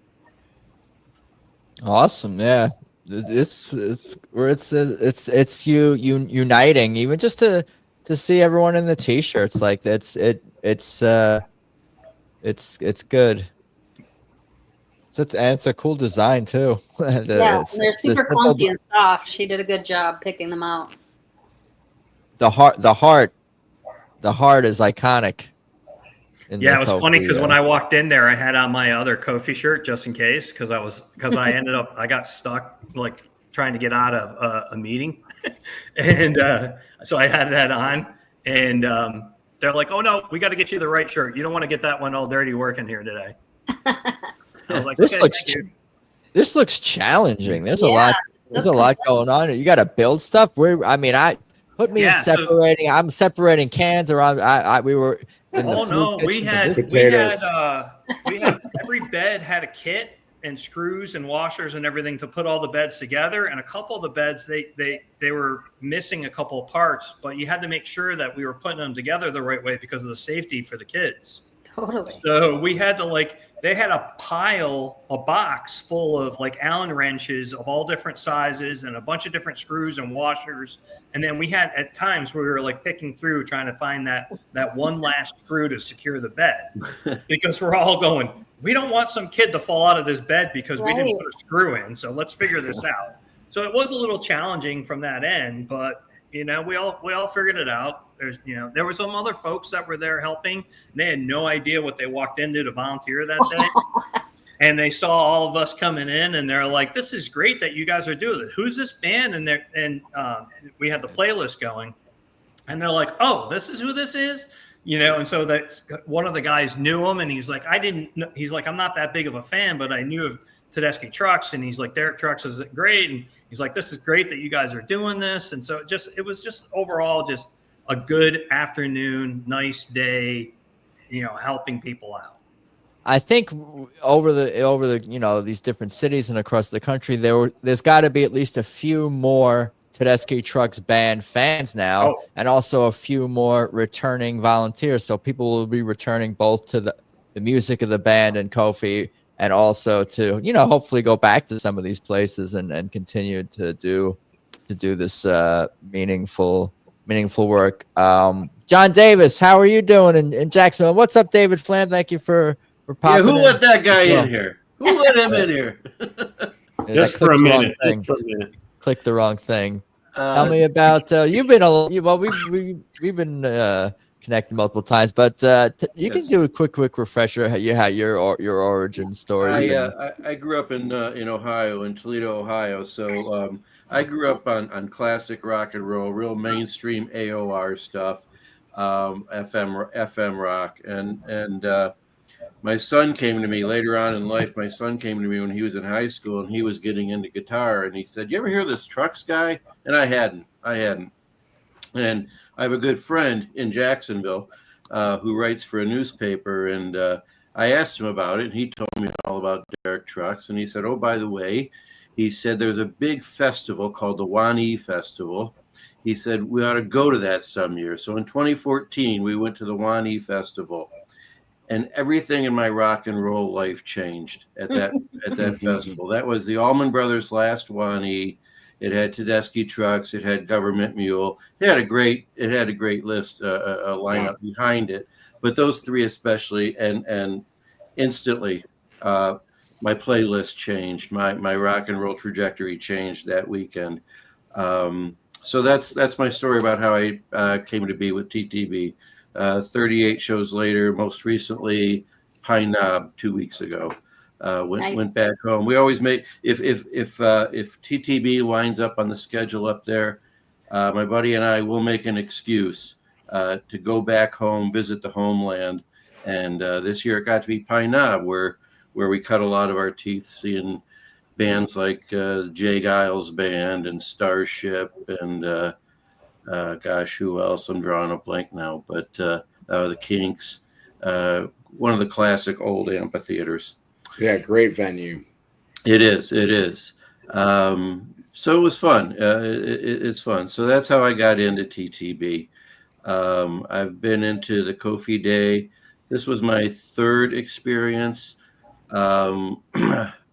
Awesome. Yeah. It's uniting, even just to see everyone in the t-shirts like that. It's good. It's a cool design too. And, they're super clunky and soft. She did a good job picking them out. The heart is iconic. Yeah, it was funny because when I walked in there, I had on my other Kofi shirt just in case, because I got stuck like trying to get out of a meeting, and so I had that on, and they're like, "Oh no, we got to get you the right shirt. You don't want to get that one all dirty working here today." I was like, this looks challenging. There's a lot going on. You got to build stuff. Put me in separating. I'm separating cans, or we were. We had every bed had a kit and screws and washers and everything to put all the beds together. And a couple of the beds, they were missing a couple of parts, but you had to make sure that we were putting them together the right way because of the safety for the kids. Totally. So we had to they had a box full of like Allen wrenches of all different sizes and a bunch of different screws and washers. And then we had at times where we were like picking through trying to find that one last screw to secure the bed, because we're all going, we don't want some kid to fall out of this bed because we didn't put a screw in. So let's figure this out. So it was a little challenging from that end, but we all figured it out. There were some other folks that were there helping. And they had no idea what they walked into to volunteer that day. And they saw all of us coming in, and they're like, "This is great that you guys are doing this. Who's this band?" And we had the playlist going, and they're like, "Oh, this is who this is." And so that one of the guys knew him, and he's like, he's like, "I'm not that big of a fan, but I knew of Tedeschi Trucks," and he's like, "Derek Trucks is great," and he's like, "This is great that you guys are doing this." And so it was just overall just a good afternoon, nice day, helping people out. I think over the these different cities and across the country, there's got to be at least a few more Tedeschi Trucks band fans now, and also a few more returning volunteers. So people will be returning both to the music of the band and Kofi, and also to hopefully go back to some of these places and continue to do this meaningful work. John Davis, how are you doing in Jacksonville? What's up, David Flam? Thank you for popping who let that guy in here? Who let him in here? Just for a minute. Click the wrong thing. Tell me about you've been we've been connected multiple times, but you can do a quick refresher. Your origin story. I grew up in Ohio, in Toledo, Ohio. So I grew up on classic rock and roll, real mainstream AOR stuff, FM rock, and my son came to me later on in life. My son came to me when he was in high school, and he was getting into guitar, and he said, "You ever hear this Trucks guy?" And I hadn't. And I have a good friend in Jacksonville who writes for a newspaper, and I asked him about it, and he told me all about derrick trucks. And he said, oh, by the way, he said there's a big festival called the Wani Festival. He said we ought to go to that some year. So in 2014, we went to the Wani Festival, and everything in my rock and roll life changed at that festival. That was the Allman Brothers' last Wani. It had Tedeschi trucks. It had Government Mule. It had a great list, a lineup behind it. But those three especially, and instantly, my playlist changed. My rock and roll trajectory changed that weekend. So that's my story about how I came to be with TTB. 38 shows later, most recently Pine Knob 2 weeks ago. Went back home. We always make if TTB winds up on the schedule up there, my buddy and I will make an excuse to go back home, visit the homeland. And this year it got to be Pine Knob, where we cut a lot of our teeth seeing bands like Jay Giles Band and Starship and gosh, who else? I'm drawing a blank now, but the Kinks, one of the classic old amphitheaters. Yeah, great venue. It is. So it was fun. It's fun. So that's how I got into TTB. I've been into the Kofi Day. This was my third experience.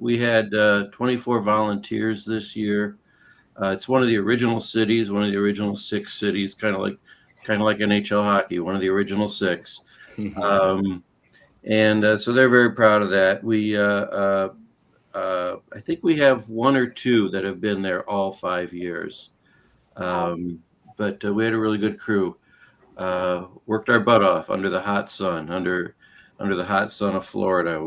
We had 24 volunteers this year. It's one of the original cities, one of the original 6 cities, kind of like NHL hockey, one of the original 6. And so they're very proud of that. We, I think we have 1 or 2 that have been there all 5 years. But we had a really good crew. Worked our butt off under the hot sun, under the hot sun of Florida.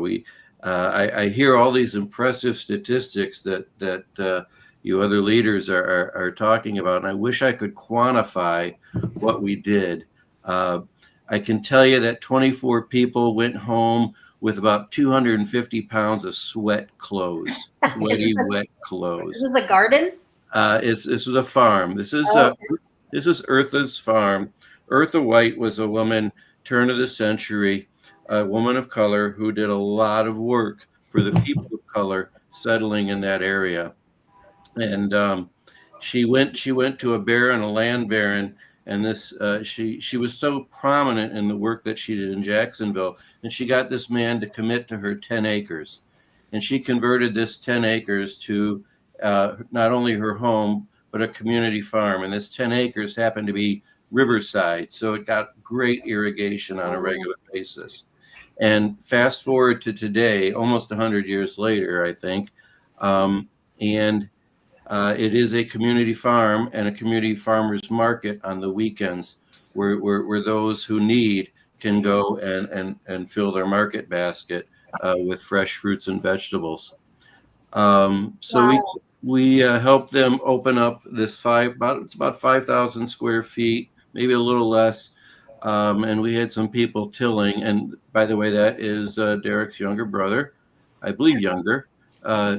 I hear all these impressive statistics that you other leaders are talking about, and I wish I could quantify what we did. I can tell you that 24 people went home with about 250 pounds of sweat clothes, sweaty, wet clothes. This is a garden? This is a farm. This is Eartha's farm. Eartha White was a woman, turn of the century, a woman of color who did a lot of work for the people of color settling in that area. And she went to a baron, a land baron, and this she was so prominent in the work that she did in Jacksonville, and she got this man to commit to her 10 acres, and she converted this 10 acres to not only her home but a community farm. And this 10 acres happened to be riverside, so it got great irrigation on a regular basis. And fast forward to today, almost 100 years later, I think, and it is a community farm and a community farmers market on the weekends where those who need can go and fill their market basket with fresh fruits and vegetables. We helped them open up this it's about 5,000 square feet, maybe a little less. And we had some people tilling. And by the way, that is Derrick's younger brother, I believe younger,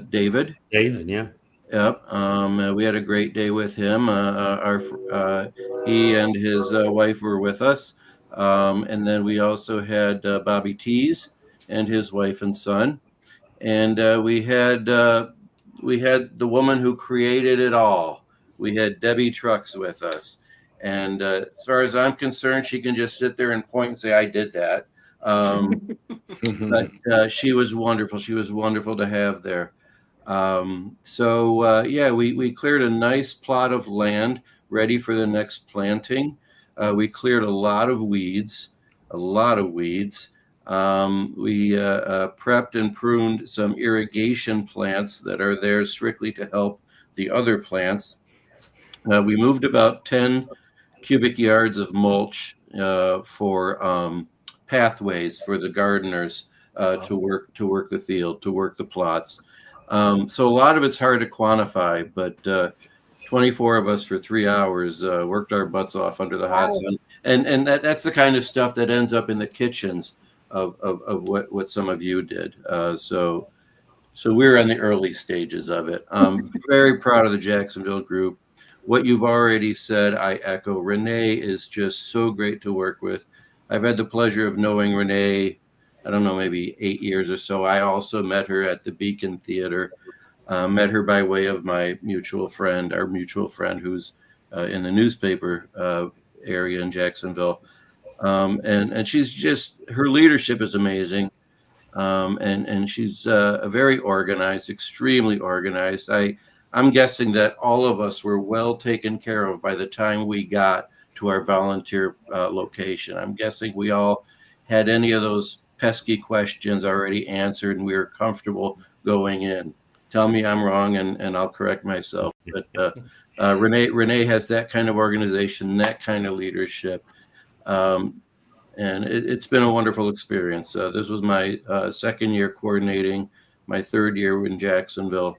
David. David, yeah. Yep. We had a great day with him. He and his wife were with us. And then we also had Bobby Tees and his wife and son. And we had the woman who created it all. We had Debbie Trucks with us. And as far as I'm concerned, she can just sit there and point and say, I did that. But she was wonderful. She was wonderful to have there. We cleared a nice plot of land ready for the next planting. We cleared a lot of weeds. We prepped and pruned some irrigation plants that are there strictly to help the other plants. We moved about 10 cubic yards of mulch for pathways for the gardeners to work the field, to work the plots. So a lot of it's hard to quantify, but 24 of us for 3 hours worked our butts off under the hot sun, and that's the kind of stuff that ends up in the kitchens of what some of you did. So we're in the early stages of it. I'm very proud of the Jacksonville group. What you've already said, I echo. Renee is just so great to work with. I've had the pleasure of knowing Renee I don't know, maybe 8 years or so. I also met her at the Beacon Theater. Met her by way of my mutual friend, who's in the newspaper area in Jacksonville. And she's just, her leadership is amazing. And she's a very organized, extremely organized. I'm guessing that all of us were well taken care of by the time we got to our volunteer location. I'm guessing we all had any of those pesky questions already answered, and we were comfortable going in. Tell me I'm wrong, and I'll correct myself. But Renee has that kind of organization, that kind of leadership. And it's been a wonderful experience. This was my second year coordinating, my third year in Jacksonville.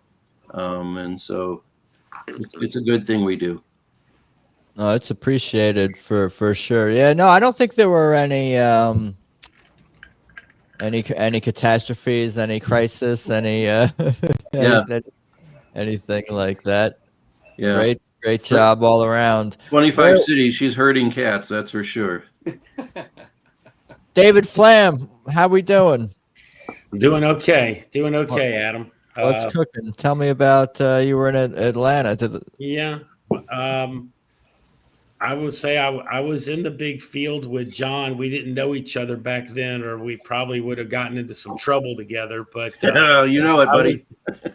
And so it's a good thing we do. No, it's appreciated for sure. Yeah, no, I don't think there were any catastrophes, any crisis, anything like that. Yeah. Great job all around. 25 cities, she's herding cats, that's for sure. David Flam, how we doing? Doing okay, Adam. What's cooking? Tell me about you were in Atlanta. Yeah, I would say I was in the big field with John. We didn't know each other back then, or we probably would have gotten into some trouble together. But you know it, buddy.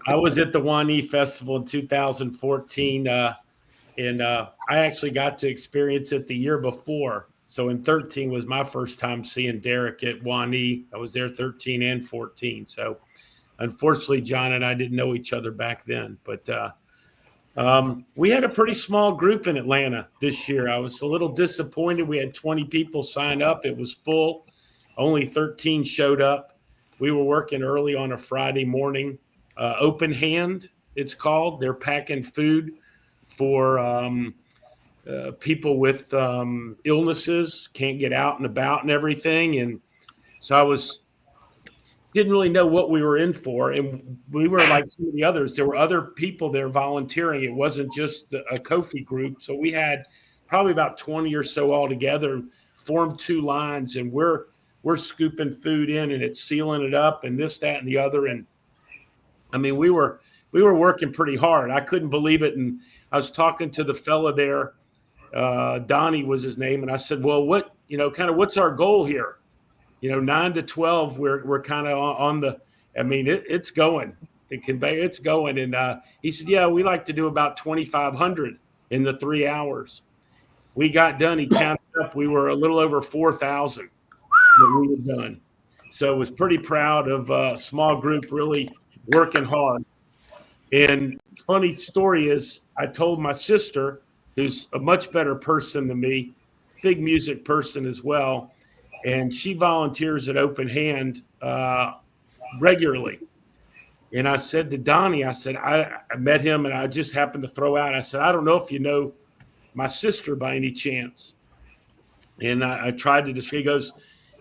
I was at the Wanee Festival in 2014, and I actually got to experience it the year before. So in 13 was my first time seeing Derek at Wanee. I was there 13 and 14. So unfortunately, John and I didn't know each other back then. But we had a pretty small group in Atlanta this year. I was a little disappointed. We had 20 people sign up. It was full. Only 13 showed up. We were working early on a Friday morning. Open Hand, it's called. They're packing food for people with illnesses, can't get out and about and everything. And so didn't really know what we were in for. And we were like some of the others. There were other people there volunteering. It wasn't just a Kofi group. So we had probably about 20 or so all together, formed two lines, and we're scooping food in, and it's sealing it up and this, that, and the other. And I mean, we were working pretty hard. I couldn't believe it. And I was talking to the fella there, Donnie was his name. And I said, well, what's our goal here? 9 to 12, we're kind of on the, I mean, it's going, the conveyor, it's going. And he said, yeah, we like to do about 2,500 in the 3 hours. We got done. He counted up. We were a little over 4,000 that we were done. So I was pretty proud of a small group really working hard. And funny story is I told my sister, who's a much better person than me, big music person as well, and she volunteers at Open Hand regularly. And I said to Donnie, I said, I met him and I just happened to throw out, I said, I don't know if you know my sister by any chance. And I tried to describe, he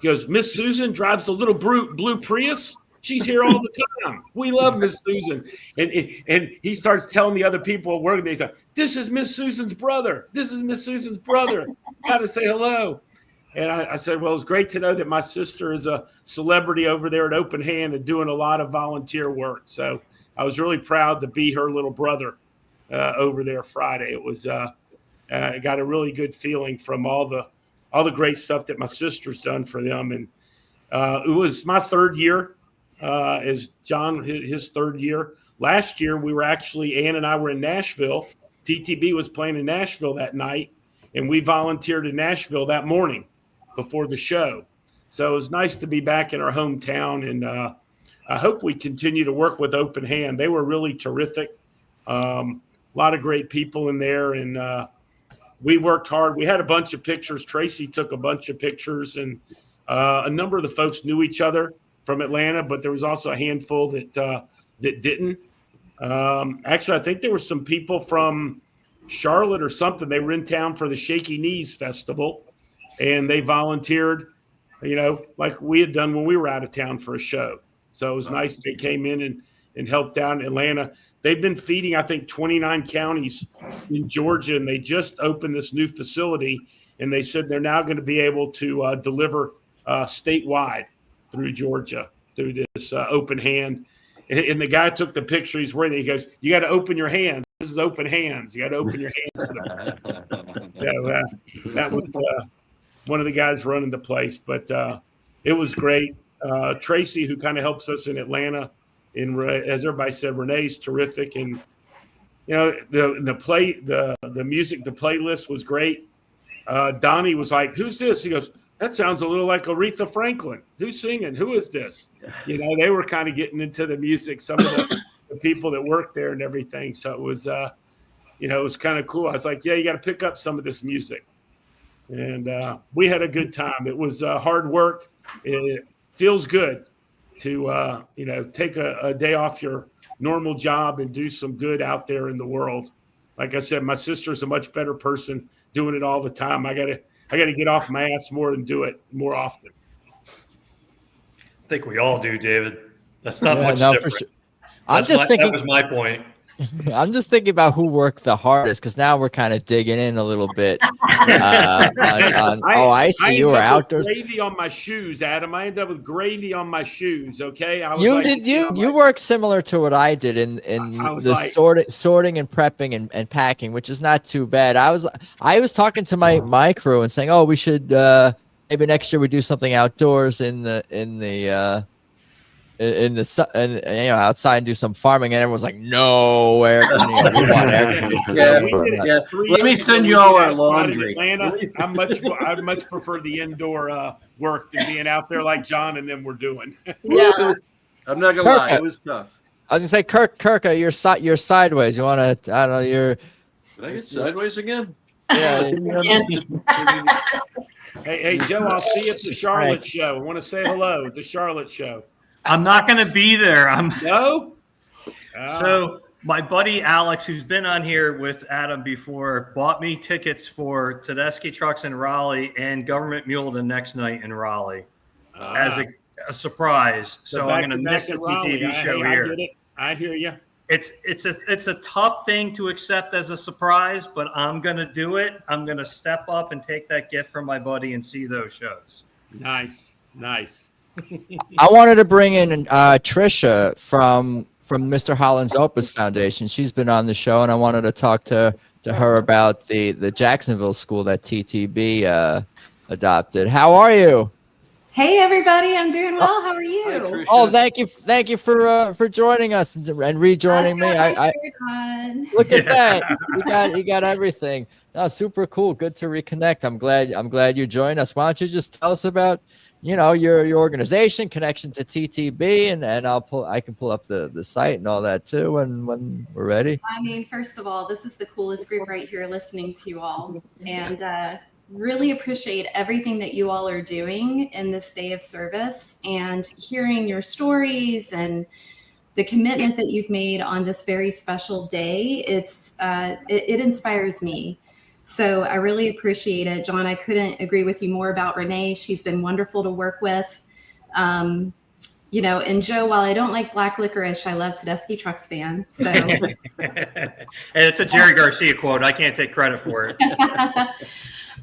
goes, Miss Susan drives the little blue Prius. She's here all the time. We love Miss Susan. And he starts telling the other people at work, he's like, this is Miss Susan's brother. This is Miss Susan's brother. Got to say hello. And I said, well, it's great to know that my sister is a celebrity over there at Open Hand and doing a lot of volunteer work. So I was really proud to be her little brother over there Friday. It was I got a really good feeling from all the great stuff that my sister's done for them. And it was my third year. As John, his third year. Last year, we were actually, Ann and I were in Nashville. TTB was playing in Nashville that night, and we volunteered in Nashville that morning before the show. So it was nice to be back in our hometown, and I hope we continue to work with Open Hand. They were really terrific. A lot of great people in there, and we worked hard. We had a bunch of pictures. Tracy took a bunch of pictures, and a number of the folks knew each other from Atlanta, but there was also a handful that didn't. Actually, I think there were some people from Charlotte or something. They were in town for the Shaky Knees Festival, and they volunteered, like we had done when we were out of town for a show. So it was nice they came in and helped out in Atlanta. They've been feeding, I think, 29 counties in Georgia, and they just opened this new facility, and they said they're now going to be able to deliver statewide. through Georgia through this open hand. And the guy took the picture. He's wearing it. He goes, "You got to open your hands. This is open hands. You got to open your hands." For that was one of the guys running the place. But it was great. Tracy, who kind of helps us in Atlanta, as everybody said, Renee's terrific. And the music, the playlist was great. Donnie was like, "Who's this?" He goes, "That sounds a little like Aretha Franklin. Who's singing? Who is this?" They were kind of getting into the music, some of the people that worked there and everything. So it was, it was kind of cool. I was like, "Yeah, you got to pick up some of this music." And we had a good time. It was hard work. It feels good to, take a day off your normal job and do some good out there in the world. Like I said, my sister's a much better person doing it all the time. I gotta get off my ass more and do it more often. I think we all do, David. That's not much no, different. for sure. That was my point. I'm just thinking about who worked the hardest, because now we're kind of digging in a little bit. I see you were outdoors. Gravy on my shoes, Adam. I ended up with gravy on my shoes. Okay, you worked similar to what I did in the sorting and prepping and packing, which is not too bad. I was talking to my crew and saying, "Oh, we should maybe next year we do something outdoors in the sun, and outside and do some farming," and everyone's like, "No, air conditioning." Yeah. Let me send you all our laundry. Atlanta, I'd much prefer the indoor work than being out there like John and them were doing. Yeah, I'm not gonna lie, it was tough. I was gonna say, Kirka, you're sideways. You want to? I don't know. Did I get sideways again? Yeah. Hey, Joe, I'll see you at the Charlotte show. I want to say hello at the Charlotte show. I'm not going to be there. No. So my buddy Alex, who's been on here with Adam before, bought me tickets for Tedeschi Trucks in Raleigh and Government Mule the next night in Raleigh as a surprise. So I'm going to miss the TTV show here. I get it. I hear you. It's a tough thing to accept as a surprise, but I'm going to do it. I'm going to step up and take that gift from my buddy and see those shows. Nice. I wanted to bring in Trisha from Mr. Holland's Opus Foundation. She's been on the show, and I wanted to talk to her about the Jacksonville school that TTB adopted. How are you? Hey everybody, I'm doing well. How are you? Oh, thank you for joining us and rejoining me. Look at that. You got everything. Oh, super cool. Good to reconnect. I'm glad you joined us. Why don't you just tell us about your organization, connection to TTB, and I can pull up the site and all that too when we're ready. I mean, first of all, this is the coolest group right here listening to you all, and really appreciate everything that you all are doing in this day of service and hearing your stories and the commitment that you've made on this very special day. It inspires me. So I really appreciate it. John, I couldn't agree with you more about Renee. She's been wonderful to work with. And Joe, while I don't like black licorice, I love Tedeschi Trucks fan. So and it's a Jerry Garcia quote. I can't take credit for it.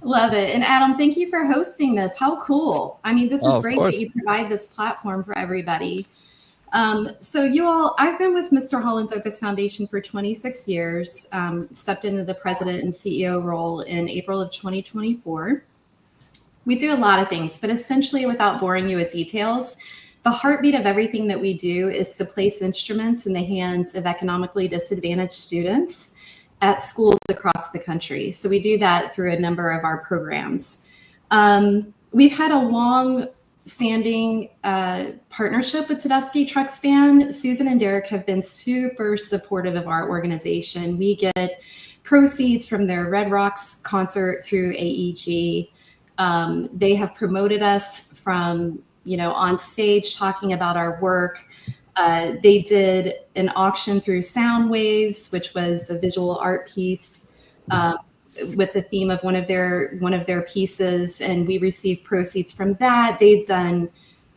Love it. And Adam, thank you for hosting this. How cool. I mean, this is great that you provide this platform for everybody. So you all, I've been with Mr. Holland's Opus Foundation for 26 years, stepped into the president and CEO role in April of 2024. We do a lot of things, but essentially, without boring you with details, the heartbeat of everything that we do is to place instruments in the hands of economically disadvantaged students at schools across the country. So we do that through a number of our programs. We've had a long-standing partnership with Tedeschi Trucks Band. Susan and Derek have been super supportive of our organization. We get proceeds from their Red Rocks concert through AEG. They have promoted us from, on stage talking about our work. They did an auction through Sound Waves, which was a visual art piece with the theme of one of their pieces, and we received proceeds from that. They've done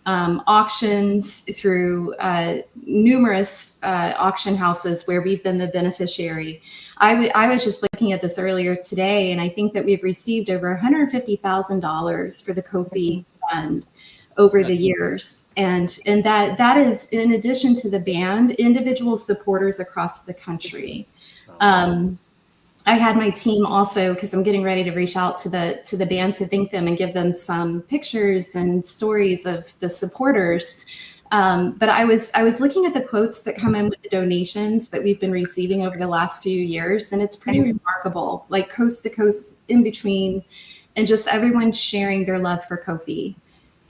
auctions through numerous auction houses where we've been the beneficiary. I was just looking at this earlier today, and I think that we've received over $150,000 for the Kofi fund over the years. And that is in addition to the band, individual supporters across the country. I had my team also, because I'm getting ready to reach out to the band to thank them and give them some pictures and stories of the supporters. But I was looking at the quotes that come in with the donations that we've been receiving over the last few years, and it's pretty remarkable, like coast to coast in between, and just everyone sharing their love for Kofi.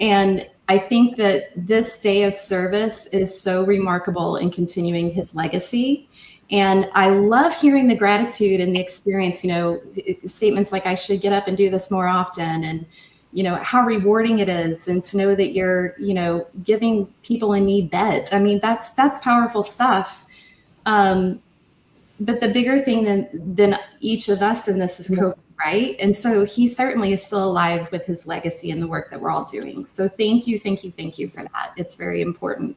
And I think that this day of service is so remarkable in continuing his legacy. And I love hearing the gratitude and the experience, statements like I should get up and do this more often, and how rewarding it is, and to know that you're, giving people in need beds. I mean, that's powerful stuff. But the bigger thing than each of us in this is Kofi, right? And so he certainly is still alive with his legacy and the work that we're all doing. So thank you for that. It's very important.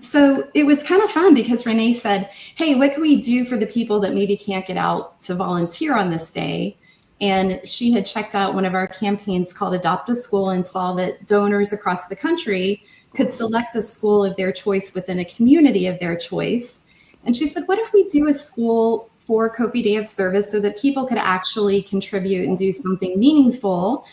So it was kind of fun because Renee said, hey, what can we do for the people that maybe can't get out to volunteer on this day? And she had checked out one of our campaigns called Adopt a School and saw that donors across the country could select a school of their choice within a community of their choice. And she said, what if we do a school for Kofi Day of Service so that people could actually contribute and do something meaningful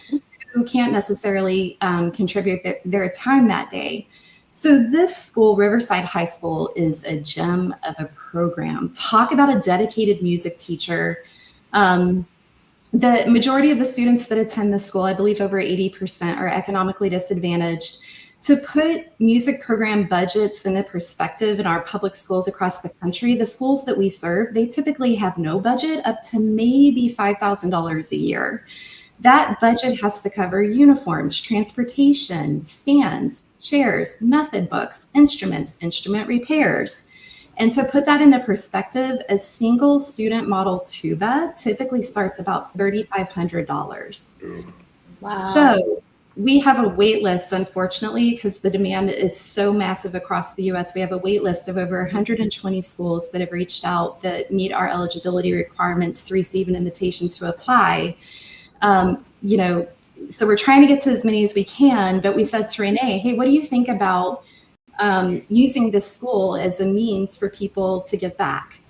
who can't necessarily contribute their time that day? So this school, Riverside High School, is a gem of a program. Talk about a dedicated music teacher. The majority of the students that attend this school, I believe over 80%, are economically disadvantaged. To put music program budgets into perspective in our public schools across the country, the schools that we serve, they typically have no budget up to maybe $5,000 a year. That budget has to cover uniforms, transportation, stands, chairs, method books, instruments, instrument repairs. And to put that into perspective, a single student model tuba typically starts about $3,500. Wow. So we have a wait list, unfortunately, because the demand is so massive across the US. We have a wait list of over 120 schools that have reached out that meet our eligibility requirements to receive an invitation to apply. So we're trying to get to as many as we can, but we said to Renee, hey, what do you think about using this school as a means for people to give back?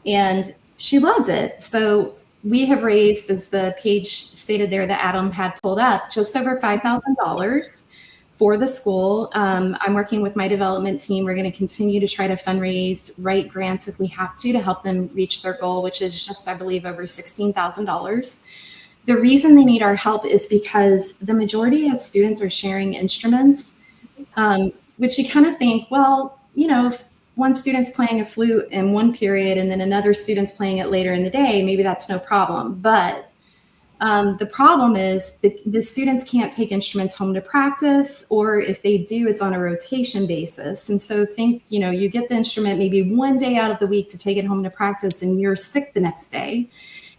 And she loved it. So we have raised, as the page stated there that Adam had pulled up, just over $5,000 for the school. I'm working with my development team. We're going to continue to try to fundraise, write grants if we have to help them reach their goal, which is just, I believe, over $16,000. The reason they need our help is because the majority of students are sharing instruments, which you kind of think, well, if one student's playing a flute in one period and then another student's playing it later in the day, maybe that's no problem. But the problem is the students can't take instruments home to practice, or if they do, it's on a rotation basis. And so think, you get the instrument maybe one day out of the week to take it home to practice and you're sick the next day.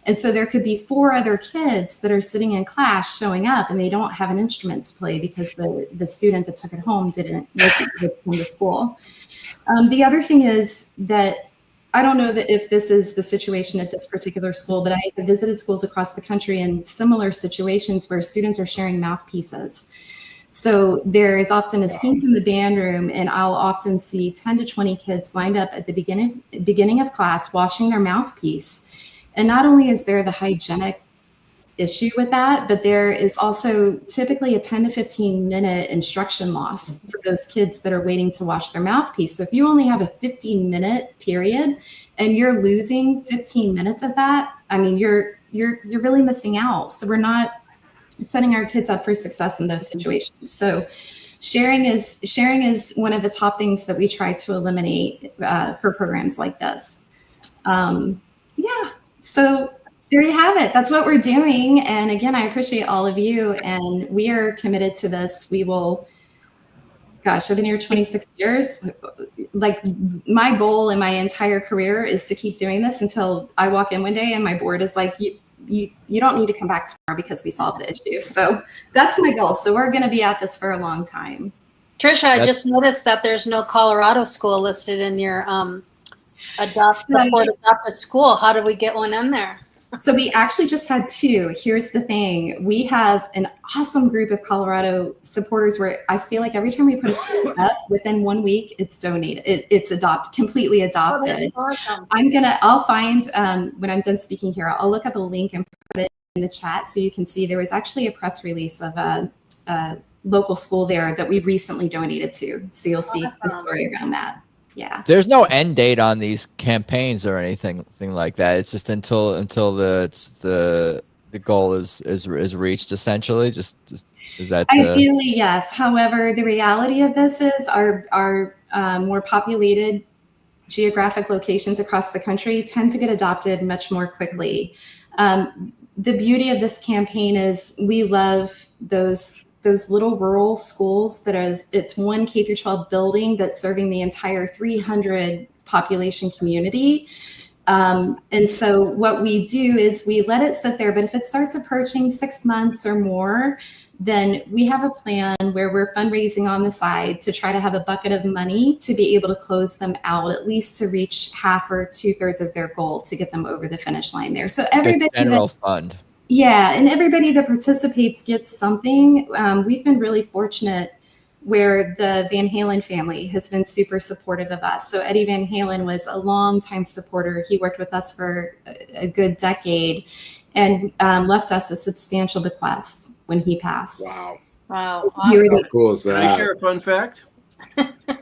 And so there could be 4 other kids that are sitting in class showing up and they don't have an instrument to play because the student that took it home wasn't able to come to school. The other thing is that I don't know if this is the situation at this particular school, but I have visited schools across the country in similar situations where students are sharing mouthpieces. So there is often a sink in the band room, and I'll often see 10 to 20 kids lined up at the beginning of class washing their mouthpiece. And not only is there the hygienic issue with that, but there is also typically a 10 to 15 minute instruction loss for those kids that are waiting to wash their mouthpiece. So if you only have a 15-minute period and you're losing 15 minutes of that, I mean, you're really missing out. So we're not setting our kids up for success in those situations. So sharing is one of the top things that we try to eliminate for programs like this. So there you have it. That's what we're doing. And again, I appreciate all of you. And we are committed to this. We will, I've been here 26 years. Like, my goal in my entire career is to keep doing this until I walk in one day and my board is like, you don't need to come back tomorrow because we solved the issue. So that's my goal. So we're going to be at this for a long time. Trisha, I just noticed that there's no Colorado school listed in your adopt a school. How do we get one in there? So we actually just had 2. Here's the thing. We have an awesome group of Colorado supporters where I feel like every time we put a school up, within 1 week, it's donated. It's completely adopted. Oh, that's awesome. I'll find, when I'm done speaking here, I'll look up a link and put it in the chat so you can see there was actually a press release of a local school there that we recently donated to. So you'll see the story around that. Yeah. There's no end date on these campaigns or anything like that. It's just until the goal is reached, essentially. Just is that ideally, yes. However, the reality of this is our more populated geographic locations across the country tend to get adopted much more quickly. The beauty of this campaign is we love those little rural schools it's one K-12 building that's serving the entire 300 population community. And so what we do is we let it sit there, but if it starts approaching 6 months or more, then we have a plan where we're fundraising on the side to try to have a bucket of money to be able to close them out, at least to reach half or 2/3 of their goal to get them over the finish line there. So everybody general fund. Yeah, and everybody that participates gets something. We've been really fortunate where the Van Halen family has been super supportive of us. So Eddie Van Halen was a longtime supporter. He worked with us for a good decade and left us a substantial bequest when he passed. Wow. Awesome. How cool is Can I that? share a fun fact?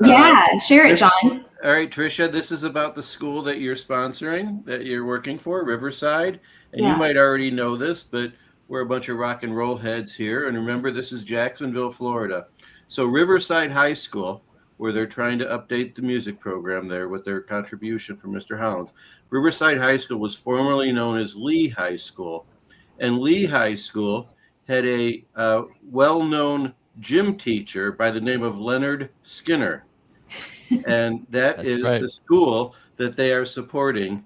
Yeah, share it, John. All right, Tricia, this is about the school that you're sponsoring, that you're working for, Riverside. And you might already know this, but we're a bunch of rock and roll heads here. And remember, this is Jacksonville, Florida. So Riverside High School, where they're trying to update the music program there with their contribution from Mr. Holland. Riverside High School was formerly known as Lee High School. And Lee High School had a well-known gym teacher by the name of Leonard Skinner. And that is right. the school that they are supporting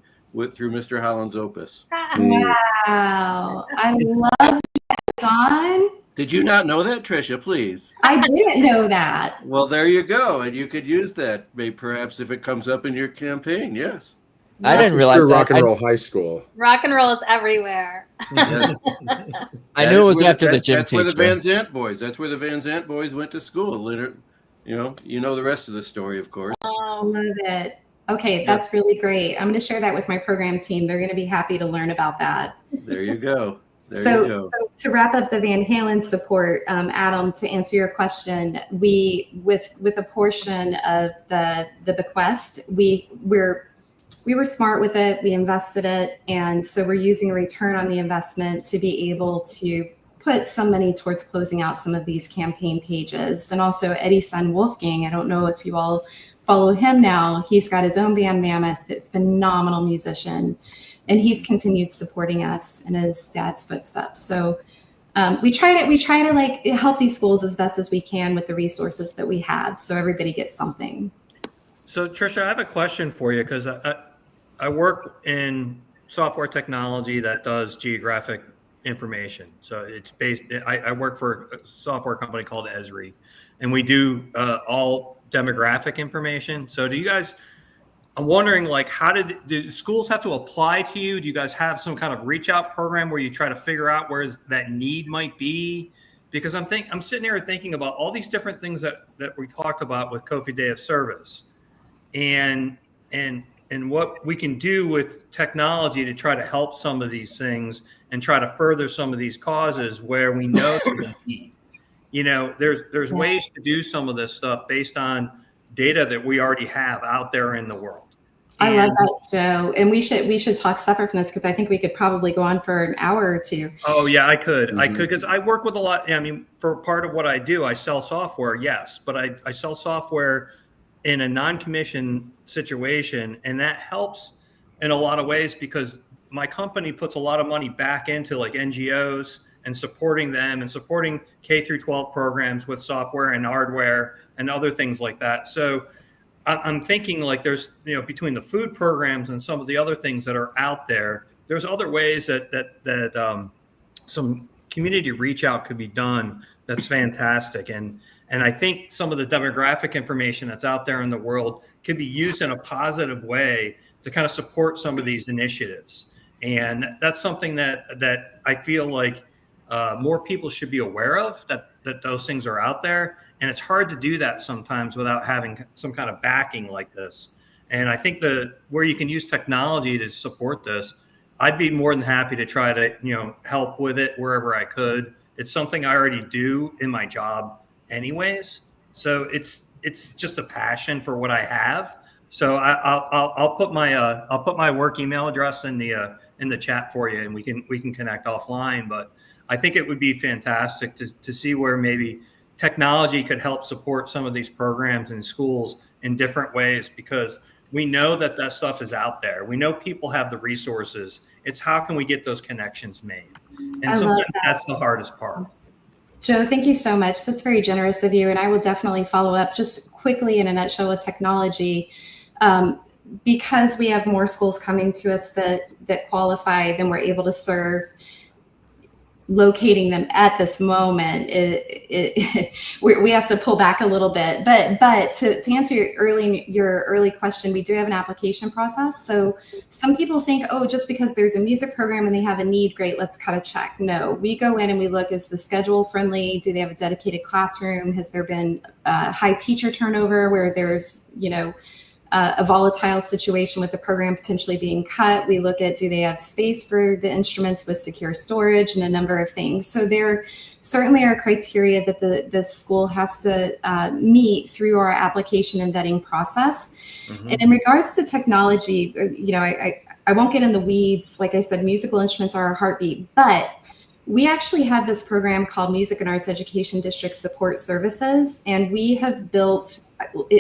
through Mr. Holland's Opus. Wow. I love that, John. Did you not know that, Tricia? Please. I didn't know that. Well, there you go. And you could use that maybe perhaps if it comes up in your campaign. Yes. I didn't realize that. Rock and Roll High School. Rock and roll is everywhere. Yes. I knew it was after the gym That's teacher. where the Van Zant boys. That's where the Van Zant boys went to school. You know the rest of the story, of course. Love it. Okay, that's really great. I'm going to share that with my program team. They're going to be happy to learn about that. There you go. So to wrap up the Van Halen support, Adam, to answer your question, we with a portion of the bequest, we were smart with it. We invested it, and so we're using a return on the investment to be able to put some money towards closing out some of these campaign pages. And also Eddie's son Wolfgang, I don't know if you all follow him now. He's got his own band, Mammoth, phenomenal musician, and he's continued supporting us in his dad's footsteps. So we try to like help these schools as best as we can with the resources that we have, so everybody gets something. So Tricia, I have a question for you because I work in software technology that does geographic information. So it's based. I work for a software company called Esri, and we do all demographic information. So do you guys? I'm wondering, like, do schools have to apply to you? Do you guys have some kind of reach out program where you try to figure out where that need might be? Because I'm sitting here thinking about all these different things that we talked about with Kofi Day of Service, and what we can do with technology to try to help some of these things and try to further some of these causes where we know there's a need. There's ways to do some of this stuff based on data that we already have out there in the world. I love that, Joe. And we should talk separate from this because I think we could probably go on for an hour or two. Oh yeah, I could. Mm-hmm. I could, because I work with a lot. I mean, for part of what I do, I sell software, yes, but I sell software in a non-commission situation, and that helps in a lot of ways because my company puts a lot of money back into like NGOs and supporting them and supporting K through 12 programs with software and hardware and other things like that. So I'm thinking like there's, between the food programs and some of the other things that are out there, there's other ways that some community reach out could be done. That's fantastic. And I think some of the demographic information that's out there in the world could be used in a positive way to kind of support some of these initiatives. And that's something that I feel like more people should be aware of, that those things are out there. And it's hard to do that sometimes without having some kind of backing like this. And I think where you can use technology to support this, I'd be more than happy to try to, help with it wherever I could. It's something I already do in my job anyways. So it's just a passion for what I have. So I'll put my work email address in the chat for you, and we can connect offline. But I think it would be fantastic to see where maybe technology could help support some of these programs in schools in different ways, because we know that stuff is out there. We know people have the resources. It's how can we get those connections made? And sometimes that's the hardest part. Joe, thank you so much. That's very generous of you. And I will definitely follow up just quickly in a nutshell with technology. Because we have more schools coming to us that qualify than we're able to serve, locating them at this moment, we have to pull back a little bit. But to answer your early question, we do have an application process. So some people think, oh, just because there's a music program and they have a need, great, let's cut a check. No, we go in and we look, is the schedule friendly? Do they have a dedicated classroom? Has there been high teacher turnover where there's, a volatile situation with the program potentially being cut? We look at, do they have space for the instruments with secure storage, and a number of things. So there certainly are criteria that the school has to meet through our application and vetting process. Mm-hmm. And in regards to technology, I won't get in the weeds. Like I said, musical instruments are our heartbeat, but we actually have this program called Music and Arts Education District Support Services, and we have built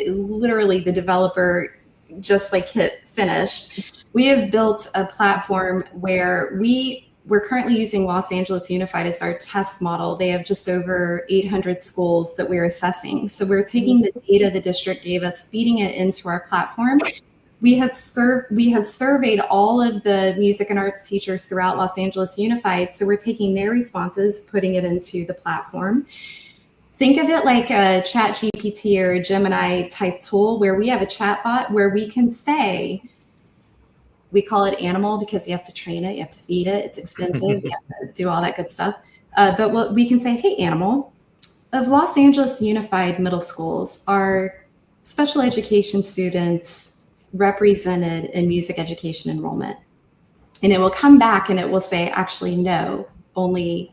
literally the developer just like hit finished. We have built a platform where we're currently using Los Angeles Unified as our test model. They have just over 800 schools that we're assessing. So we're taking the data the district gave us, feeding it into our platform. We have surveyed all of the music and arts teachers throughout Los Angeles Unified. So we're taking their responses, putting it into the platform. Think of it like a ChatGPT or a Gemini type tool where we have a chat bot where we can say, we call it animal because you have to train it, you have to feed it, it's expensive, you have to do all that good stuff. But what we can say, hey, animal, of Los Angeles Unified middle schools, are special education students represented in music education enrollment? And it will come back and it will say, actually, no, only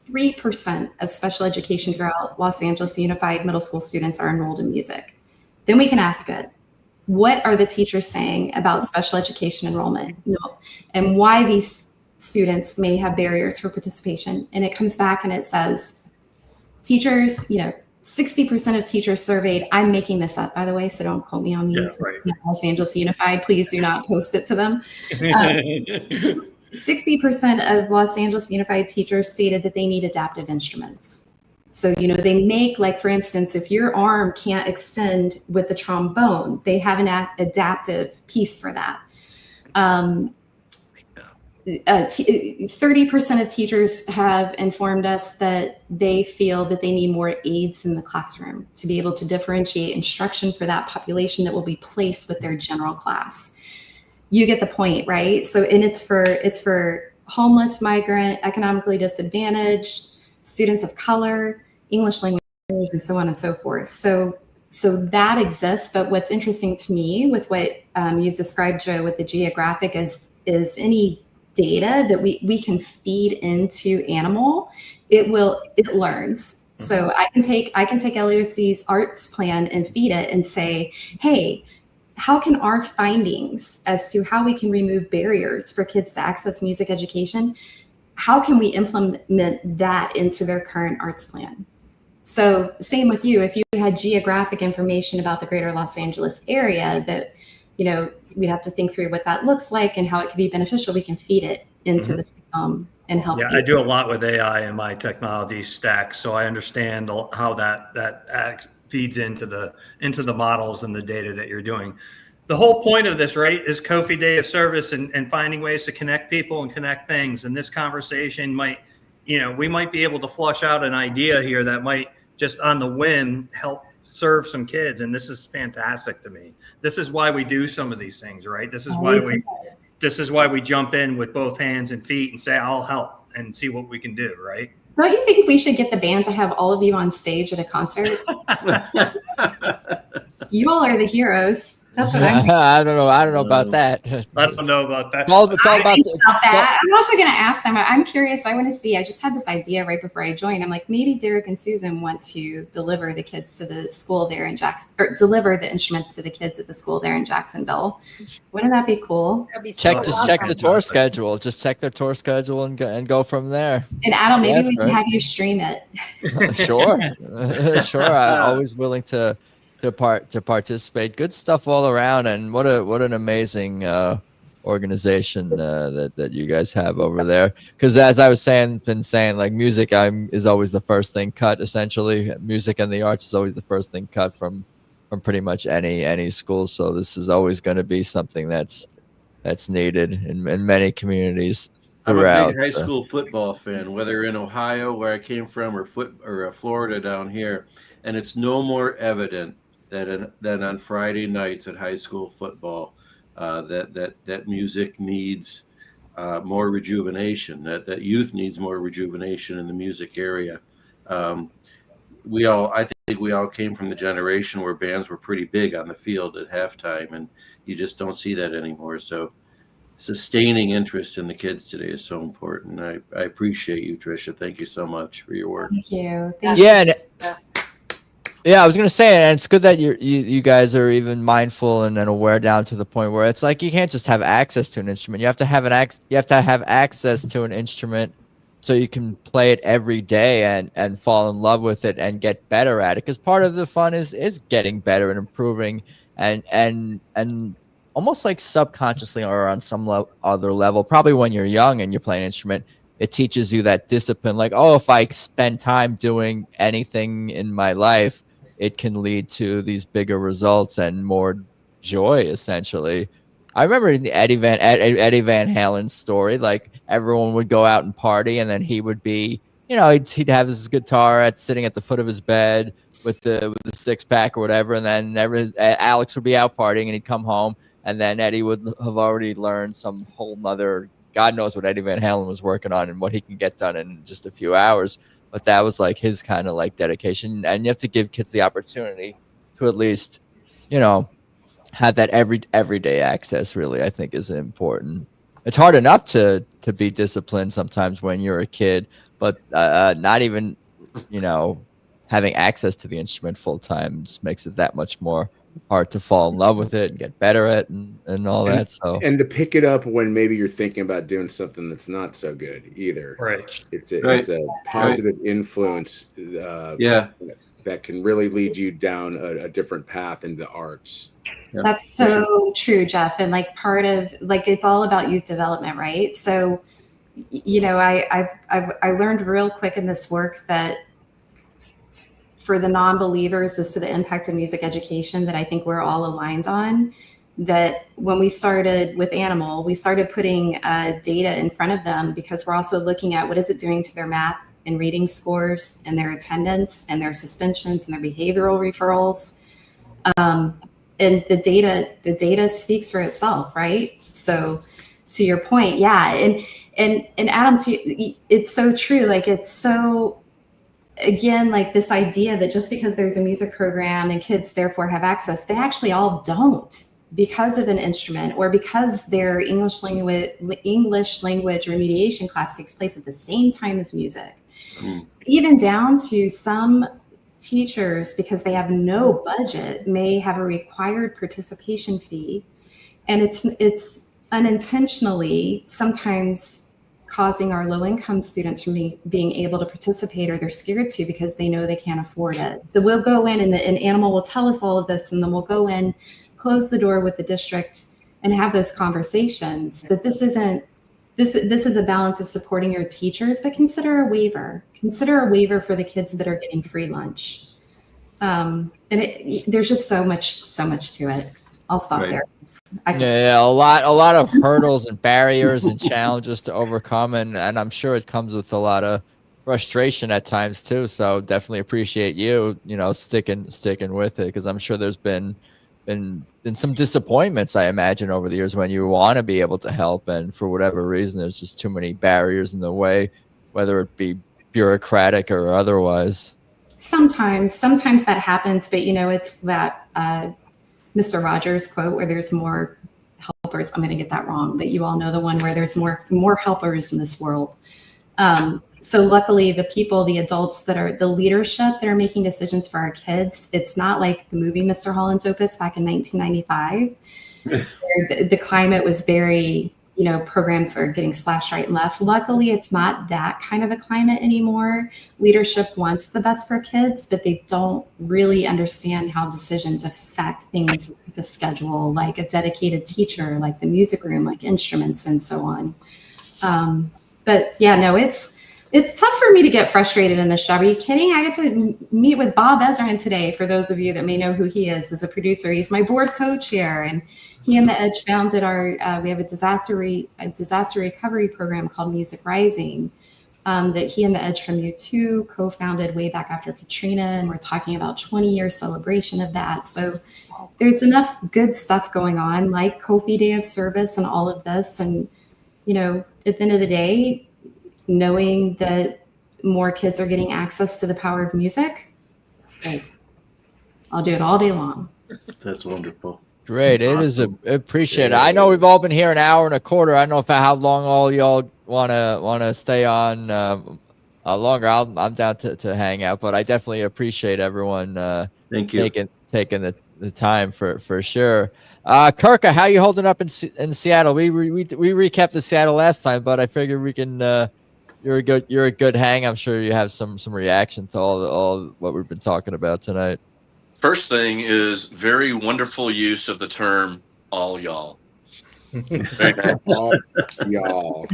3% of special education throughout Los Angeles Unified middle school students are enrolled in music. Then we can ask it, what are the teachers saying about special education enrollment? And why these students may have barriers for participation? And it comes back and it says, teachers, 60% of teachers surveyed, I'm making this up, by the way, so don't quote me on these. Yeah, right. Los Angeles Unified, please do not post it to them. 60% of Los Angeles Unified teachers stated that they need adaptive instruments. So, they make, like, for instance, if your arm can't extend with the trombone, they have an adaptive piece for that. 30% of teachers have informed us that they feel that they need more aids in the classroom to be able to differentiate instruction for that population that will be placed with their general class. You get the point, right? So, and it's for homeless, migrant, economically disadvantaged, students of color, English language learners, and so on and so forth. So that exists. But what's interesting to me with what you've described, Joe, with the geographic is any data that we can feed into animal, it learns. So I can take LUSC's arts plan and feed it and say, hey, how can our findings as to how we can remove barriers for kids to access music education, how can we implement that into their current arts plan? So same with you, if you had geographic information about the greater Los Angeles area that, we'd have to think through what that looks like and how it could be beneficial. We can feed it into the system and help. Yeah, people. I do a lot with AI in my technology stack, so I understand how that feeds into the models and the data that you're doing. The whole point of this, right, is Kofi Day of Service and finding ways to connect people and connect things. And this conversation might, we might be able to flush out an idea here that might just on the whim help serve some kids. And this is fantastic to me. This is why we do some of these things, right? This is why we this is why we jump in with both hands and feet and say, I'll help and see what we can do, right? Don't you think we should get the band to have all of you on stage at a concert? You all are the heroes. That's what I'm thinking. I don't know. I don't know about that. I don't know about that. It's all about that. I'm also going to ask them. I'm curious. I want to see. I just had this idea right before I joined. I'm like, maybe Derek and Susan want to deliver the kids to the school there in or deliver the instruments to the kids at the school there in Jacksonville. Wouldn't that be cool? Check the tour schedule. Just check their tour schedule and go from there. And Adam, maybe we can have you stream it. Sure, sure. I'm always willing to participate. Good stuff all around, and what an amazing organization that you guys have over there. Because as I was been saying, like music is always the first thing cut. Essentially, music and the arts is always the first thing cut from pretty much any school. So this is always going to be something that's needed in many communities throughout. I'm a big high school football fan, whether in Ohio, where I came from, or Florida down here, and it's no more evident than on Friday nights at high school football, that music needs more rejuvenation, that youth needs more rejuvenation in the music area. I think we all came from the generation where bands were pretty big on the field at halftime, and you just don't see that anymore. So sustaining interest in the kids today is so important. I appreciate you, Tricia. Thank you so much for your work. Thank you. Yeah, I was gonna say, and it's good that you guys are even mindful and aware down to the point where it's like you can't just have access to an instrument. You have to have access to an instrument so you can play it every day and fall in love with it and get better at it. Because part of the fun is getting better and improving and almost like subconsciously or on some other level. Probably when you're young and you're playing an instrument, it teaches you that discipline. Like, oh, if I spend time doing anything in my life, it can lead to these bigger results and more joy, essentially. I remember the Eddie Van Halen story. Like, everyone would go out and party, and then he would be, he'd have his guitar sitting at the foot of his bed with the six-pack or whatever, and then Alex would be out partying, and he'd come home, and then Eddie would have already learned some whole nother, God knows what Eddie Van Halen was working on and what he can get done in just a few hours. But that was like his kind of like dedication. And you have to give kids the opportunity to at least, have that everyday access, really, I think is important. It's hard enough to be disciplined sometimes when you're a kid, but not even, having access to the instrument full time just makes it that much more hard to fall in love with it and get better at and all that. So and to pick it up when maybe you're thinking about doing something that's not so good either. Right. It's a positive influence. That can really lead you down a different path into the arts. That's so true, Jeff. And like part of it's all about youth development, right? So, I learned real quick in this work that for the non-believers as to the impact of music education that I think we're all aligned on, that when we started with Animal, we started putting data in front of them because we're also looking at what is it doing to their math and reading scores and their attendance and their suspensions and their behavioral referrals. And the data speaks for itself, right? So to your point, yeah. And Adam, it's so true. Like, it's so, again, like this idea that just because there's a music program and kids therefore have access, they actually all don't, because of an instrument or because their English language remediation class takes place at the same time as music. Even down to some teachers, because they have no budget, may have a required participation fee, and it's unintentionally sometimes causing our low-income students from being able to participate, or they're scared to because they know they can't afford it. So we'll go in and Animal will tell us all of this, and then we'll go in, close the door with the district, and have those conversations that this is a balance of supporting your teachers, but consider a waiver for the kids that are getting free lunch. And there's just so much to it. I'll stop there. A lot of hurdles and barriers and challenges to overcome, and I'm sure it comes with a lot of frustration at times too. So definitely appreciate you, sticking with it, because I'm sure there's been been some disappointments, I imagine, over the years when you want to be able to help, and for whatever reason, there's just too many barriers in the way, whether it be bureaucratic or otherwise. Sometimes that happens, but it's that Mr. Rogers quote where there's more helpers. I'm going to get that wrong, but you all know the one where there's more helpers in this world. So luckily, the adults that are the leadership that are making decisions for our kids, it's not like the movie Mr. Holland's Opus back in 1995. Where the climate was very, programs are getting slashed right and left. Luckily, it's not that kind of a climate anymore. Leadership wants the best for kids, but they don't really understand how decisions affect things like the schedule, like a dedicated teacher, like the music room, like instruments and so on. But yeah, no, it's tough for me to get frustrated in this job. Are you kidding? I get to meet with Bob Ezrin today. For those of you that may know who he is as a producer, he's my board co-chair, and he and the Edge founded we have a disaster recovery program called Music Rising that he and the Edge from U2 co-founded way back after Katrina, and we're talking about 20-year celebration of that. So there's enough good stuff going on, like Kofi Day of Service and all of this, and at the end of the day, knowing that more kids are getting access to the power of music, I'll do it all day long. That's wonderful. Great. That's It is awesome. appreciated. I know we've all been here an hour and a quarter. I don't know how long all y'all want to stay on longer. I'm down to hang out, but I definitely appreciate everyone Thank you. taking the time for sure. Kirka, how you holding up in Seattle? We recapped the Seattle last time, but I figured we can. You're a good hang. I'm sure you have some reaction to all what we've been talking about tonight. First thing is very wonderful use of the term "all y'all." Very nice. All y'all.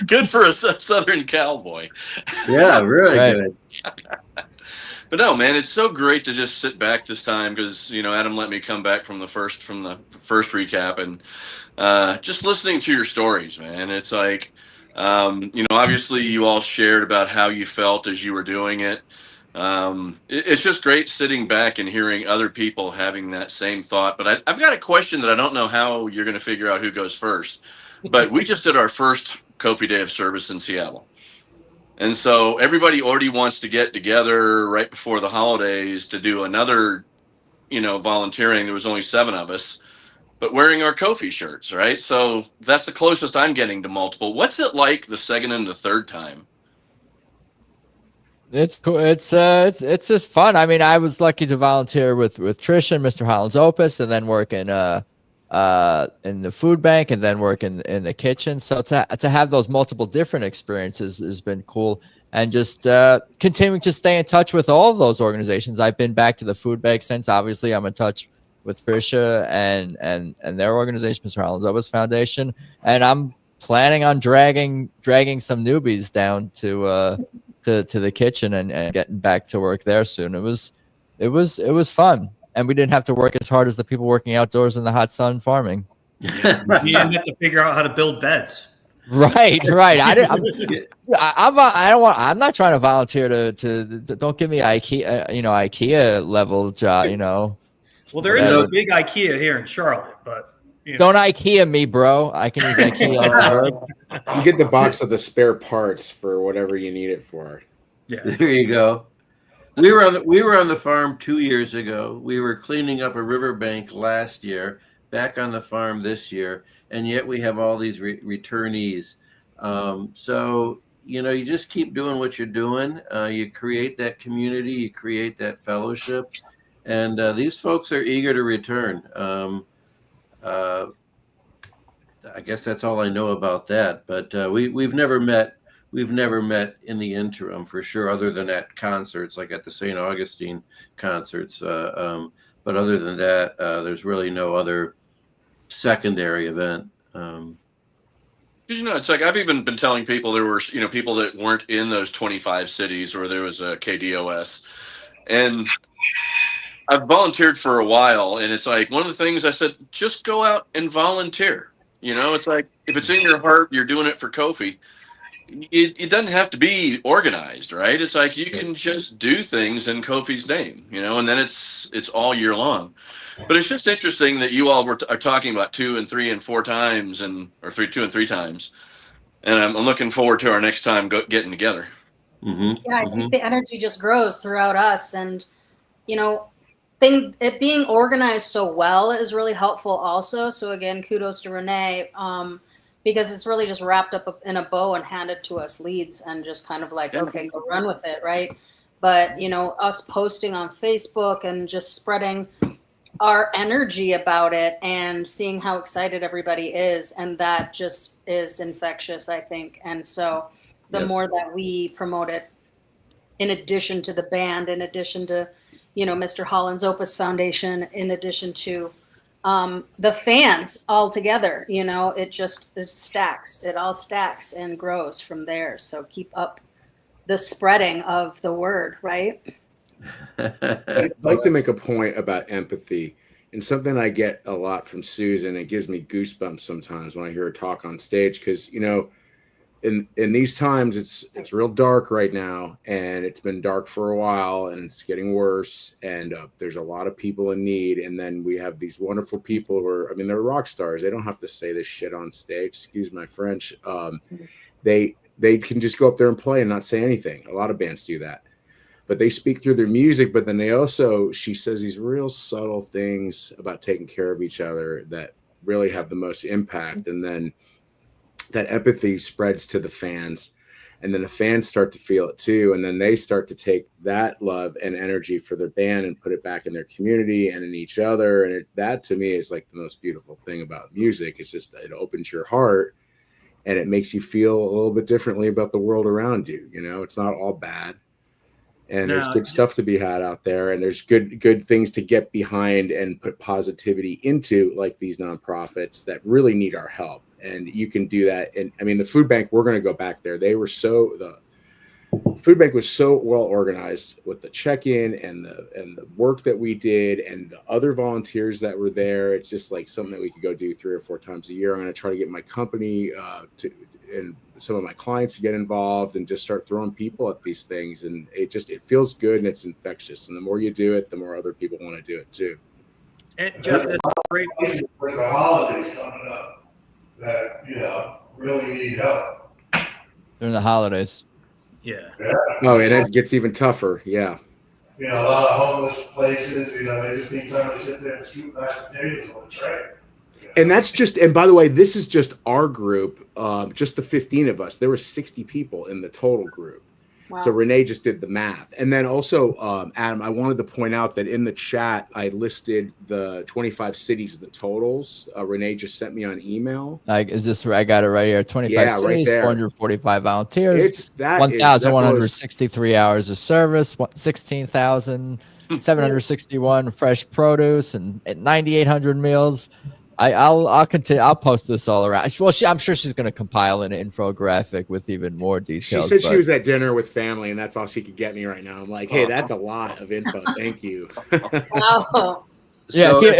Good for a Southern cowboy. Yeah, really Right. good. But no, man, it's so great to just sit back this time because Adam let me come back from the first recap, and just listening to your stories, man. It's like obviously you all shared about how you felt as you were doing it. It's just great sitting back and hearing other people having that same thought. But I've got a question that I don't know how you're going to figure out who goes first. But we just did our first Kofi Day of Service in Seattle. And so everybody already wants to get together right before the holidays to do another, volunteering. There was only 7 of us, but wearing our Kofi shirts, right? So that's the closest I'm getting to multiple. What's it like the second and the third time? It's cool. It's just fun. I mean, I was lucky to volunteer with Trish and Mr. Holland's Opus, and then work in the food bank, and then work in the kitchen. So to have those multiple different experiences has been cool, and just continuing to stay in touch with all of those organizations. I've been back to the food bank since. Obviously, I'm in touch with Trisha and their organization, Mr. Holland's Opus Foundation, and I'm planning on dragging some newbies down to the kitchen and getting back to work there soon. It was fun, and we didn't have to work as hard as the people working outdoors in the hot sun farming. You didn't have to figure out how to build beds. Right. I'm not trying to volunteer to don't give me IKEA level job. Well, there is a big IKEA here in Charlotte, but don't IKEA me, bro. I can use IKEA as a verb. You get the box of the spare parts for whatever you need it for. Yeah, there you go. We were on the farm 2 years ago. We were cleaning up a riverbank last year. Back on the farm this year, and yet we have all these returnees. So you just keep doing what you're doing. You create that community, you create that fellowship, and these folks are eager to return. I guess that's all I know about that. But we've never met. We've never met in the interim, for sure, other than at concerts, like at the St. Augustine concerts. But other than that, there's really no other secondary event. It's like I've even been telling people there were people that weren't in those 25 cities where there was a KDOS, and I've volunteered for a while, and it's like one of the things I said, just go out and volunteer. It's like if it's in your heart, you're doing it for Kofi. it doesn't have to be organized, right? It's like you can just do things in Kofi's name, and then it's all year long. But it's just interesting that you all are talking about 2 and 3 and 4 times, or 2 and 3 times, and I'm looking forward to our next time getting together. Mm-hmm. Yeah, I think the energy just grows throughout us, and it being organized so well is really helpful also. So again, kudos to Renee, because it's really just wrapped up in a bow and handed to us leads and just kind of like, okay, go run with it, right? But us posting on Facebook and just spreading our energy about it and seeing how excited everybody is, and that just is infectious, I think. And so the more that we promote it, in addition to the band, in addition to Mr. Holland's Opus Foundation, in addition to the fans all together, it stacks. It all stacks and grows from there. So keep up the spreading of the word, right? I'd like to make a point about empathy, and something I get a lot from Susan. It gives me goosebumps sometimes when I hear her talk on stage, because in these times it's real dark right now, and it's been dark for a while, and it's getting worse, and there's a lot of people in need. And then we have these wonderful people who are, they're rock stars. They don't have to say this shit on stage, excuse my French. They can just go up there and play and not say anything. A lot of bands do that, but they speak through their music. But then she says these real subtle things about taking care of each other that really have the most impact. And then that empathy spreads to the fans, and then the fans start to feel it too. And then they start to take that love and energy for their band and put it back in their community and in each other. And that to me is like the most beautiful thing about music. It's just, it opens your heart and it makes you feel a little bit differently about the world around you. It's not all bad. And there's good stuff to be had out there, and there's good things to get behind and put positivity into, like these nonprofits that really need our help. And you can do that. And the food bank, we're going to go back there. The food bank was so well organized with the check-in and the work that we did and the other volunteers that were there. It's just like something that we could go do 3 or 4 times a year. I'm going to try to get my company and some of my clients to get involved and just start throwing people at these things. And it feels good, and it's infectious. And the more you do it, the more other people want to do it too. And Jeff, that's great. For the holidays coming up that, really need help. During the holidays. Yeah. Oh, and it gets even tougher. Yeah. A lot of homeless places, they just need somebody to sit there and scoop mashed potatoes on a tray. And and by the way, this is just our group, just the 15 of us. There were 60 people in the total group. Wow. So Renee just did the math. And then also, Adam, I wanted to point out that in the chat, I listed the 25 cities, the totals. Renee just sent me on email. Is this right? I got it right here. 25 cities, right there. 445 volunteers, 1,163 hours of service, 16,761 fresh produce, and 9,800 meals. I'll continue. I'll post this all around. Well, I'm sure she's going to compile an infographic with even more details. She said she was at dinner with family, and that's all she could get me right now. I'm like, hey, that's a lot of info. Thank you. Wow. Yeah, so,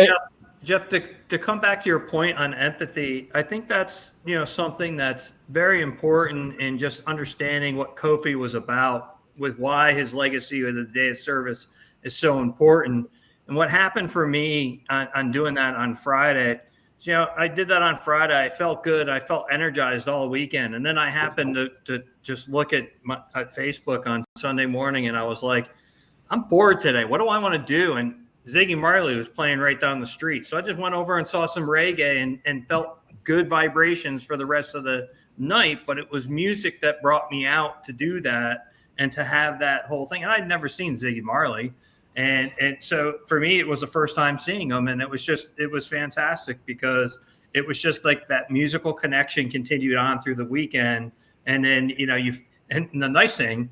Jeff, to come back to your point on empathy, I think that's something that's very important in just understanding what Kofi was about, with why his legacy of the day of service is so important. And what happened for me on doing that on Friday, I did that on Friday. I felt good. I felt energized all weekend. And then I happened to just look at Facebook on Sunday morning, and I was like, I'm bored today. What do I want to do? And Ziggy Marley was playing right down the street. So I just went over and saw some reggae and felt good vibrations for the rest of the night. But it was music that brought me out to do that and to have that whole thing. And I'd never seen Ziggy Marley. And so for me, it was the first time seeing him, and it was fantastic, because it was just like that musical connection continued on through the weekend. And then, and the nice thing,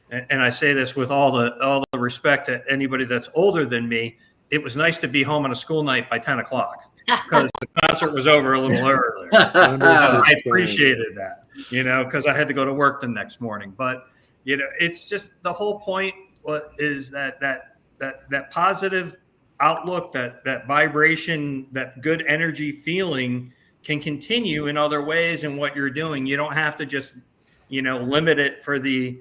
and I say this with all the respect to anybody that's older than me, it was nice to be home on a school night by 10 o'clock because the concert was over a little earlier. I appreciated that, because I had to go to work the next morning. But, it's just the whole point is that positive outlook, that vibration, that good energy feeling can continue in other ways in what you're doing. You don't have to just, limit it for the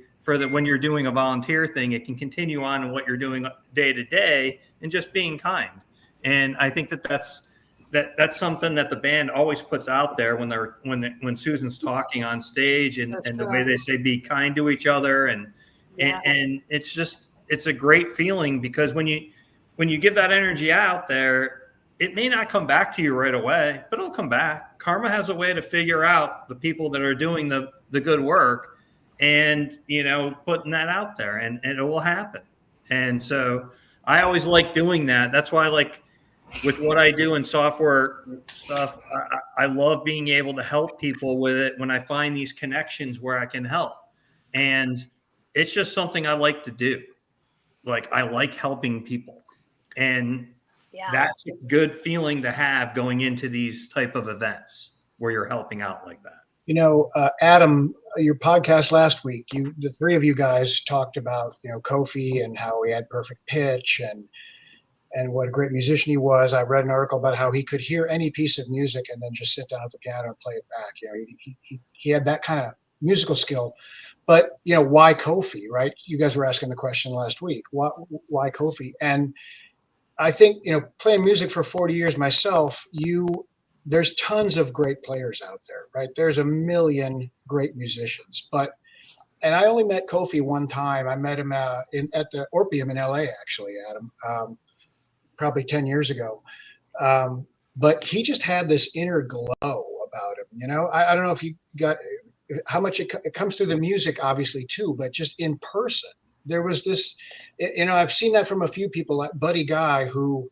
when you're doing a volunteer thing. It can continue on in what you're doing day to day, and just being kind. And I think that's something that the band always puts out there when Susan's talking on stage, and the way they say be kind to each other, and it's a great feeling, because when you give that energy out there, it may not come back to you right away, but it'll come back. Karma has a way to figure out the people that are doing the good work, and putting that out there, and it will happen. And so I always like doing that. That's why I like, with what I do in software stuff, I love being able to help people with it when I find these connections where I can help. And it's just something I like to do. Like, I like helping people. And that's a good feeling to have going into these type of events where you're helping out like that. Adam, your podcast last week, the three of you guys talked about, Kofi and how he had perfect pitch and what a great musician he was. I read an article about how he could hear any piece of music and then just sit down at the piano and play it back. He had that kind of musical skill. But, why Kofi, right? You guys were asking the question last week. Why Kofi? And I think, playing music for 40 years myself, there's tons of great players out there, right? There's a million great musicians. And I only met Kofi one time. I met him at the Orpheum in LA, actually, Adam. Probably 10 years ago. But he just had this inner glow about him. I don't know if you got how much it comes through the music, obviously, too, but just in person, there was this, I've seen that from a few people, like Buddy Guy, who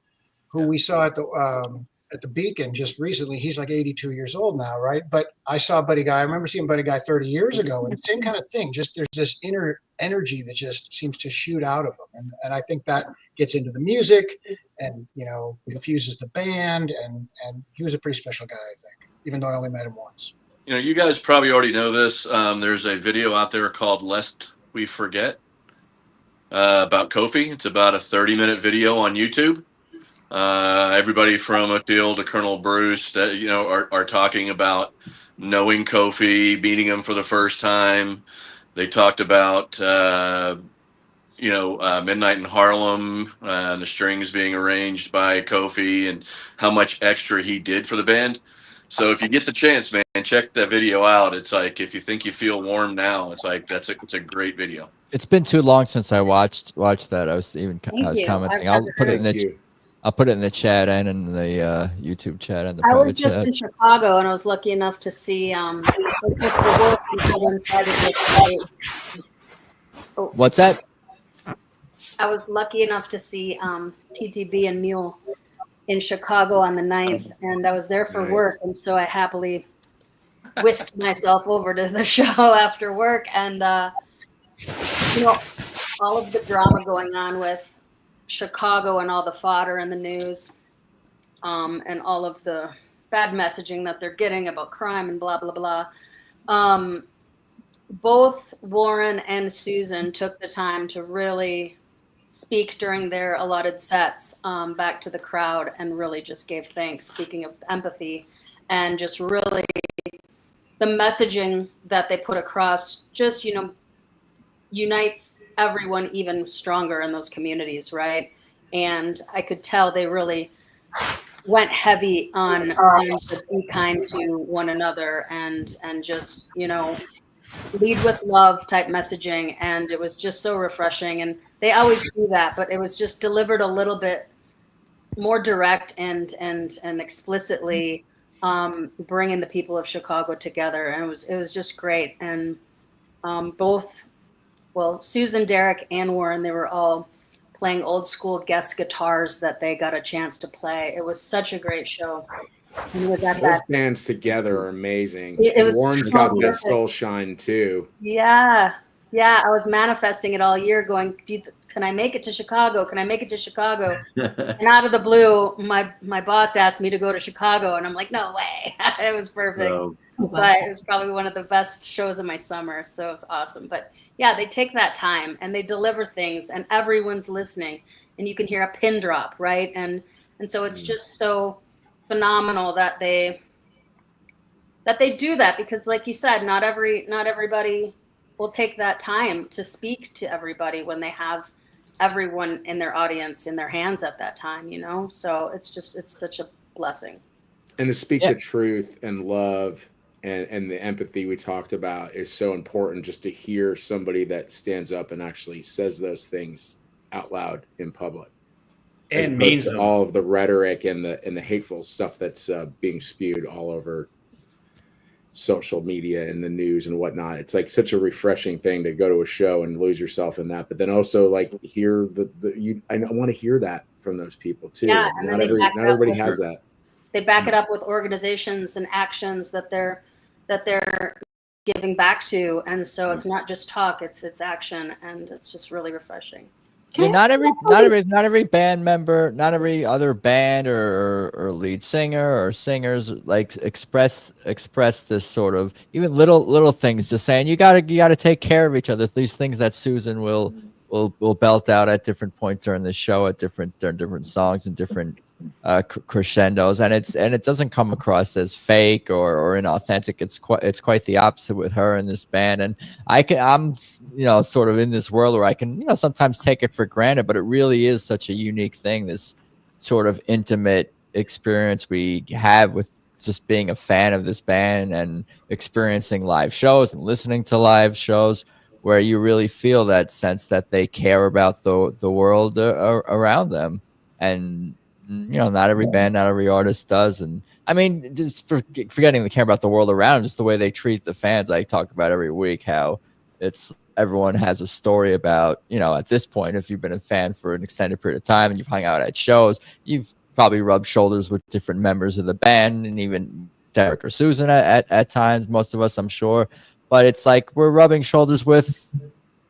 we saw at the Beacon just recently. He's like 82 years old now, right? But I saw Buddy Guy. I remember seeing Buddy Guy 30 years ago, and same kind of thing. Just there's this inner energy that just seems to shoot out of him, and I think that gets into the music, and infuses the band, and he was a pretty special guy, I think, even though I only met him once. You guys probably already know this. There's a video out there called "Lest We Forget" about Kofi. It's about a 30-minute video on YouTube. Everybody from Akil to Colonel Bruce that are talking about knowing Kofi, meeting him for the first time. They talked about Midnight in Harlem, and the strings being arranged by Kofi, and how much extra he did for the band. So if you get the chance, man, check that video out. It's like, if you think you feel warm now, it's like it's a great video. It's been too long since I watched that. I was commenting. I'll put it in the chat and in the YouTube chat and the I was private just chat. in Chicago, and I was lucky enough to see What's that? I was lucky enough to see TTB and Mule in Chicago on the 9th, and I was there for work, and so I happily whisked myself over to the show after work, and all of the drama going on with Chicago and all the fodder in the news, and all of the bad messaging that they're getting about crime and blah, blah, blah. Both Warren and Susan took the time to really speak during their allotted sets back to the crowd, and really just gave thanks, speaking of empathy, and just really the messaging that they put across just, unites everyone even stronger in those communities, right? And I could tell they really went heavy on to be kind to one another, and just, lead with love type messaging. And it was just so refreshing. And they always do that, but it was just delivered a little bit more direct and explicitly, bringing the people of Chicago together. And it was just great. And Susan, Derek, and Warren, they were all playing old school guest guitars that they got a chance to play. It was such a great show. And it was at Those bands together are amazing. It was Warren's so got that perfect. soul shine too. Yeah. I was manifesting it all year, going, can I make it to Chicago? Can I make it to Chicago? And out of the blue, my boss asked me to go to Chicago, and I'm like, no way. It was perfect. Oh. But it was probably one of the best shows of my summer. So it was awesome. But yeah, they take that time and they deliver things, and everyone's listening, and you can hear a pin drop, right? And so it's just so phenomenal that that they do that, because like you said, not everybody will take that time to speak to everybody when they have everyone in their audience in their hands at that time, you know? So it's such a blessing. And to speak the truth and love and the empathy we talked about is so important, just to hear somebody that stands up and actually says those things out loud in public. And means to all of the rhetoric and the hateful stuff that's being spewed all over social media and the news and whatnot. It's like such a refreshing thing to go to a show and lose yourself in that, but then also like hear I want to hear that from those people too. Yeah, not everybody has that. They back it up with organizations and actions that they're giving back to, and so it's not just talk; it's action, and it's just really refreshing. Yeah, not every band member, not every other band or lead singer or singers like express this sort of even little things. Just saying you gotta take care of each other. These things that Susan will belt out at different points during the show, at different songs and different crescendos, and it doesn't come across as fake or inauthentic. It's quite the opposite with her and this band. And I'm sort of in this world where I can sometimes take it for granted, but it really is such a unique thing, this sort of intimate experience we have with just being a fan of this band and experiencing live shows and listening to live shows, where you really feel that sense that they care about the world around them. And not every band, not every artist does. And I mean, just forgetting to care about the world around, just the way they treat the fans. I talk about every week how everyone has a story about, at this point, if you've been a fan for an extended period of time and you've hung out at shows, you've probably rubbed shoulders with different members of the band, and even Derek or Susan at times, most of us, I'm sure. But it's like we're rubbing shoulders with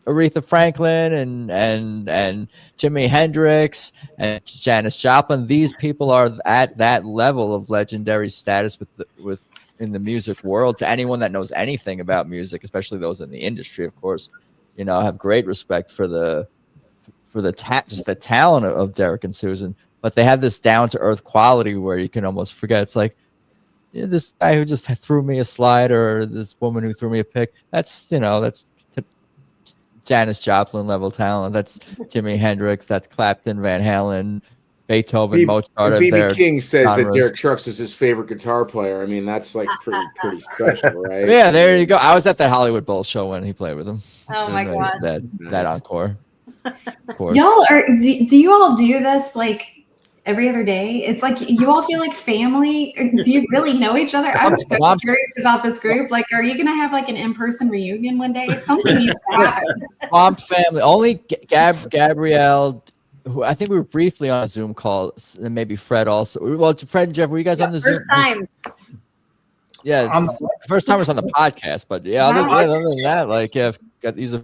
Aretha Franklin and Jimi Hendrix and Janis Joplin. These people are at that level of legendary status in the music world. To anyone that knows anything about music, especially those in the industry, of course, have great respect for just the talent of Derek and Susan. But they have this down to earth quality where you can almost forget. It's like, this guy who just threw me a slide, or this woman who threw me a pick, that's Janis Joplin level talent. That's Jimi Hendrix, that's Clapton, Van Halen, Beethoven, Mozart. B.B. King says that Derek Trucks is his favorite guitar player. I mean, that's like pretty special, right? Yeah, there you go. I was at that Hollywood Bowl show when he played with him. Oh my God. That encore. Of course. Y'all do you all do this like every other day? It's like you all feel like family. Do you really know each other? I'm so curious about this group. Like, are you gonna have like an in-person reunion one day? Something needs to happen. Swamp family. Only Gabrielle, who I think we were briefly on a Zoom call, and maybe Fred also. Well, Fred and Jeff, were you guys on the first Zoom? time. Yeah, first time was on the podcast, but other than that, like, got these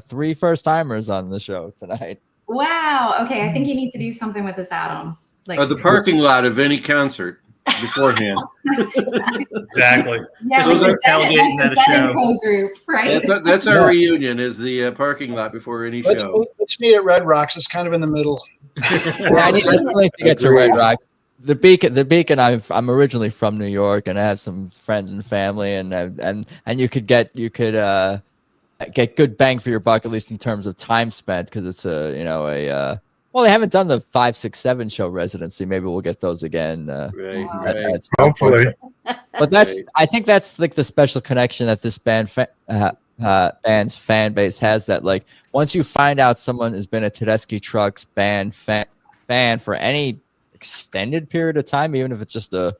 three first timers on the show tonight. Wow. Okay, I think you need to do something with this, Adam. Like the parking lot of any concert beforehand. Exactly. Yeah, just like tailgating at a show. Group, right? That's our reunion. Is the parking lot before any show. Let's meet at Red Rocks. It's kind of in the middle. I need to get to Red Rock. The Beacon. I'm originally from New York, and I have some friends and family, and you could get good bang for your buck, at least in terms of time spent, because it's well, they haven't done the 5, 6, 7 show residency. Maybe we'll get those again. Right. Hopefully. But I think that's like the special connection that this band's fan base has. That like once you find out someone has been a Tedeschi Trucks band fan for any extended period of time, even if it's just a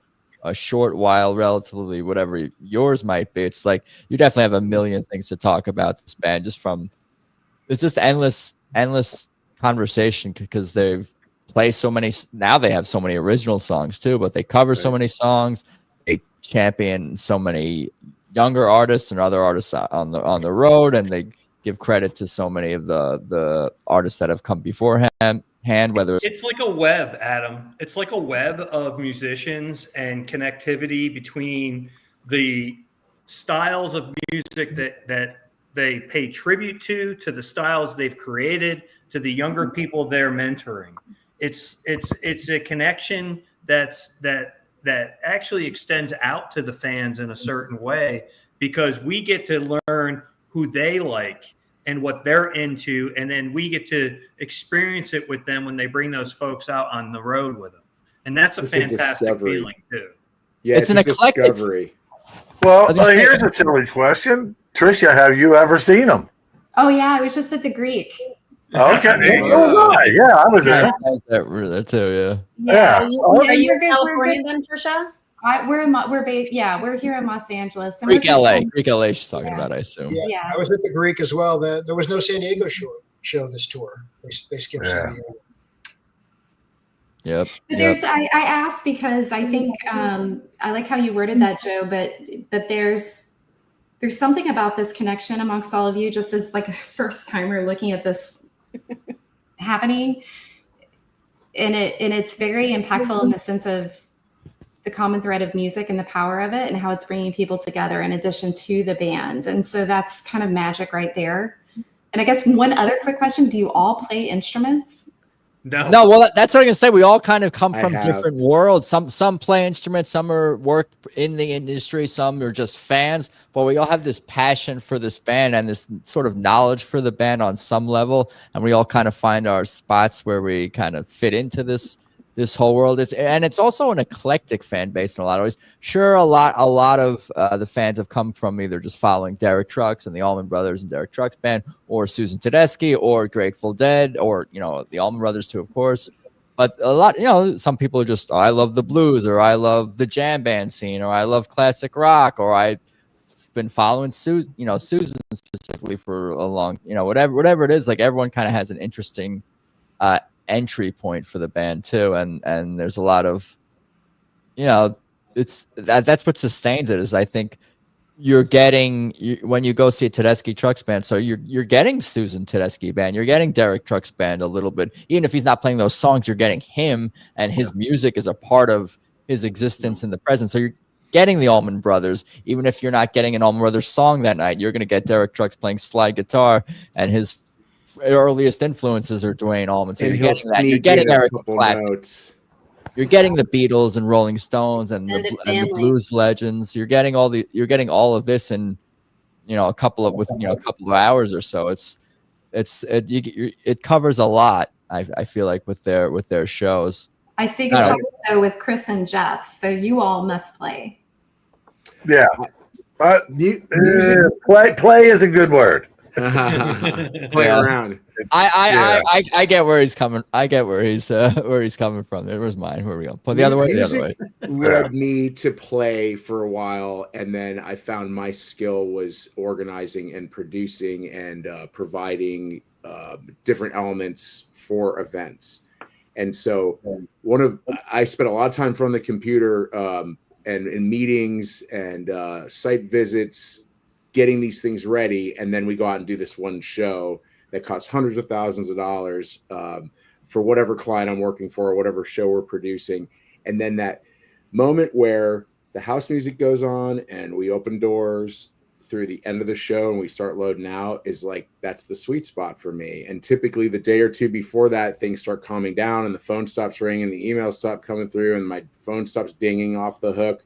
short while, relatively, whatever yours might be, it's like you definitely have a million things to talk about this band. It's just endless conversation, because they've played so many. Now they have so many original songs too, but they cover so many songs. They champion so many younger artists and other artists on the road, and they give credit to so many of the artists that have come beforehand. Whether it's like a web, Adam. It's like a web of musicians and connectivity between the styles of music that they pay tribute to the styles they've created, to the younger people they're mentoring. It's a connection that that actually extends out to the fans in a certain way, because we get to learn who they like and what they're into, and then we get to experience it with them when they bring those folks out on the road with them. And that's a fantastic feeling too. Yeah, it's an eclectic discovery. Well, here's a silly question. Tricia, have you ever seen them? Oh yeah, I was just at the Greek. Okay. Yeah, I was there. We're there too. Yeah. Are you in California then, Tricia? We're here in Los Angeles. Greek LA she's talking about, I assume. Yeah, I was at the Greek as well. There was no San Diego show this tour. They skipped San Diego. Yep. But I asked because I think I like how you worded that, Joe, but there's something about this connection amongst all of you, just as like a first timer looking at this happening. And it's very impactful in the sense of the common thread of music and the power of it and how it's bringing people together in addition to the band. And so that's kind of magic right there. And I guess one other quick question, do you all play instruments? No. Well, that's what I'm gonna say. We all kind of come from different worlds. Some play instruments, some are work in the industry, some are just fans. But we all have this passion for this band and this sort of knowledge for the band on some level, and we all kind of find our spots where we kind of fit into this whole world. It's also an eclectic fan base in a lot of ways. Sure, a lot of the fans have come from either just following Derek Trucks and the Allman Brothers and Derek Trucks band, or Susan Tedeschi, or Grateful Dead, or the Allman Brothers too, of course. But a lot, some people are just, I love the blues, or I love the jam band scene, or I love classic rock, or I've been following Susan specifically for a long, whatever it is. Like, everyone kind of has an interesting entry point for the band too, and there's a lot of it's that's what sustains it, is I think you're getting when you go see a Tedeschi Trucks band, so you're getting Susan Tedeschi band, you're getting Derek Trucks band a little bit, even if he's not playing those songs, you're getting him, and his music is a part of his existence in the present. So you're getting the Allman Brothers, even if you're not getting an Allman Brothers song that night, you're going to get Derek Trucks playing slide guitar, and his earliest influences are Dwayne Allman. So you're getting Eric Clapton. You're getting the Beatles and Rolling Stones and the blues legends. You're getting all of this in a couple of hours or so. It covers a lot. I feel like with their shows. I see guitars though with Chris and Jeff, so you all must play. Yeah, but play is a good word. Play around. I get where he's coming. I get where he's coming from. Where's mine? Where are we going? Put the other way. The other way. Led me to play for a while, and then I found my skill was organizing and producing and providing different elements for events. And so I spent a lot of time from the computer and in meetings and site visits, getting these things ready, and then we go out and do this one show that costs hundreds of thousands of dollars for whatever client I'm working for or whatever show we're producing. And then that moment where the house music goes on and we open doors through the end of the show and we start loading out is like, that's the sweet spot for me. And typically the day or two before that, things start calming down and the phone stops ringing, the emails stop coming through, and my phone stops dinging off the hook.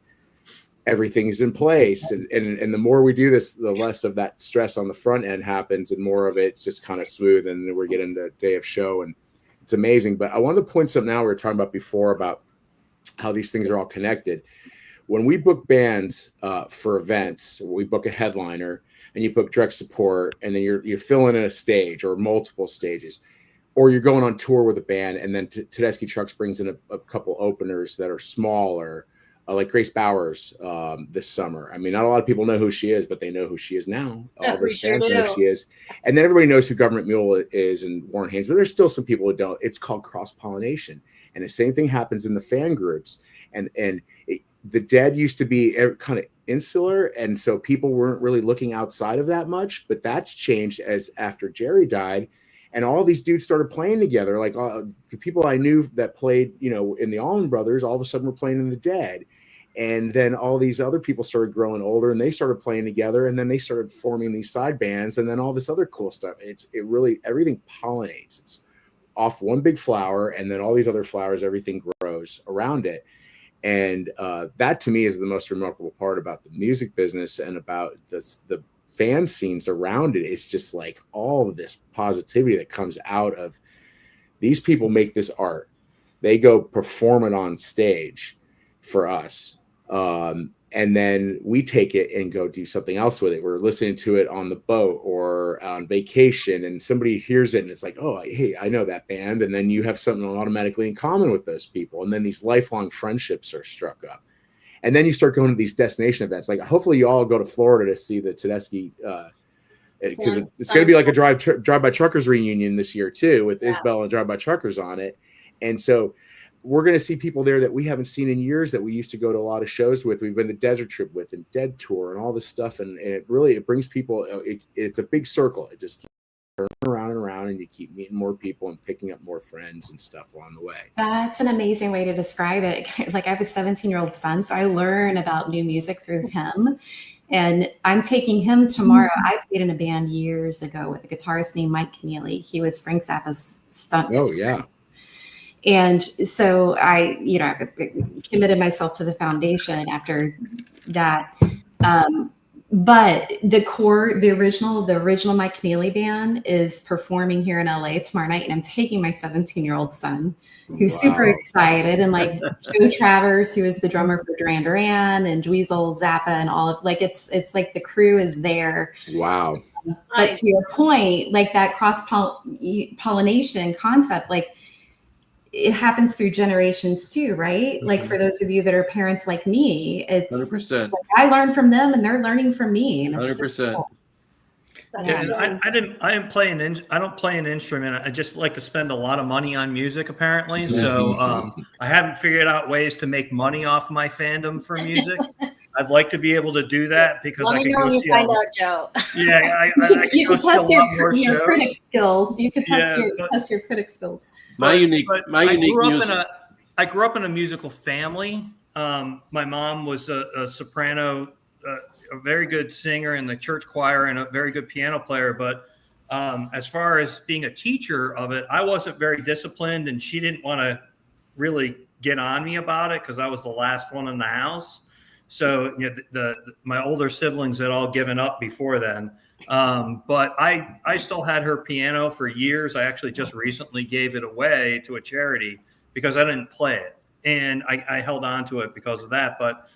Everything's in place. And the more we do this, the less of that stress on the front end happens and more of it's just kind of smooth. And then we're getting to day of show and it's amazing. But I wanted to point something out we were talking about before about how these things are all connected. When we book bands for events, we book a headliner and you book direct support, and then you're filling in a stage or multiple stages, or you're going on tour with a band, and then Tedeschi Trucks brings in a couple openers that are smaller, like Grace Bowers this summer. I mean, not a lot of people know who she is, but they know who she is now. All those fans know who she is. And then everybody knows who Government Mule is and Warren Haynes, but there's still some people who don't. It's called cross-pollination. And the same thing happens in the fan groups. And the Dead used to be kind of insular, and so people weren't really looking outside of that much, but that's changed as after Jerry died. And all these dudes started playing together. Like the people I knew that played, in the Allman Brothers, all of a sudden were playing in the Dead. And then all these other people started growing older and they started playing together. And then they started forming these side bands and then all this other cool stuff. It really, everything pollinates. It's off one big flower, and then all these other flowers, everything grows around it. And that to me is the most remarkable part about the music business and about the fan scenes around it. It's just like all of this positivity that comes out of these people make this art. They go perform it on stage for us. And then we take it and go do something else with it. We're listening to it on the boat or on vacation, and somebody hears it and it's like, oh, hey, I know that band. And then you have something automatically in common with those people. And then these lifelong friendships are struck up. And then you start going to these destination events. Like hopefully you all go to Florida to see the Tedeschi, because it's going to be like a drive-by truckers reunion this year too, with Isabel and drive-by truckers on it. And so we're going to see people there that we haven't seen in years that we used to go to a lot of shows with. We've been to Desert Trip with and Dead Tour and all this stuff. And it really, it brings people, it's a big circle. It just keeps turning around and around, and you keep meeting more people and picking up more friends and stuff along the way. That's an amazing way to describe it. Like I have a 17-year-old son, so I learn about new music through him. And I'm taking him tomorrow. I played in a band years ago with a guitarist named Mike Keneally. He was Frank Zappa's stunt. Oh, yeah. And so I committed myself to the foundation after that. But the original Mike Keneally band is performing here in LA tomorrow night. And I'm taking my 17-year-old son, who's super excited. And like Joe Travers, who is the drummer for Duran Duran and Dweezil, Zappa, and all of it's like the crew is there. Wow. But to your point, like that cross-pollination concept, like, it happens through generations too, right? Mm-hmm. Like for those of you that are parents like me, it's 100%. Like I learn from them and they're learning from me. And 100%. So cool. Yeah, I don't play an instrument. I just like to spend a lot of money on music, apparently. So I haven't figured out ways to make money off my fandom for music. I'd like to be able to do that because I can go see. Find out, Joe. Yeah, you can test your critic skills. You can test your critic skills. I grew up in a musical family. My mom was a soprano, a very good singer in the church choir, and a very good piano player. But as far as being a teacher of it, I wasn't very disciplined, and she didn't want to really get on me about it because I was the last one in the house. So my older siblings had all given up before then. But I still had her piano for years. I actually just recently gave it away to a charity because I didn't play it, and I held on to it because of that. But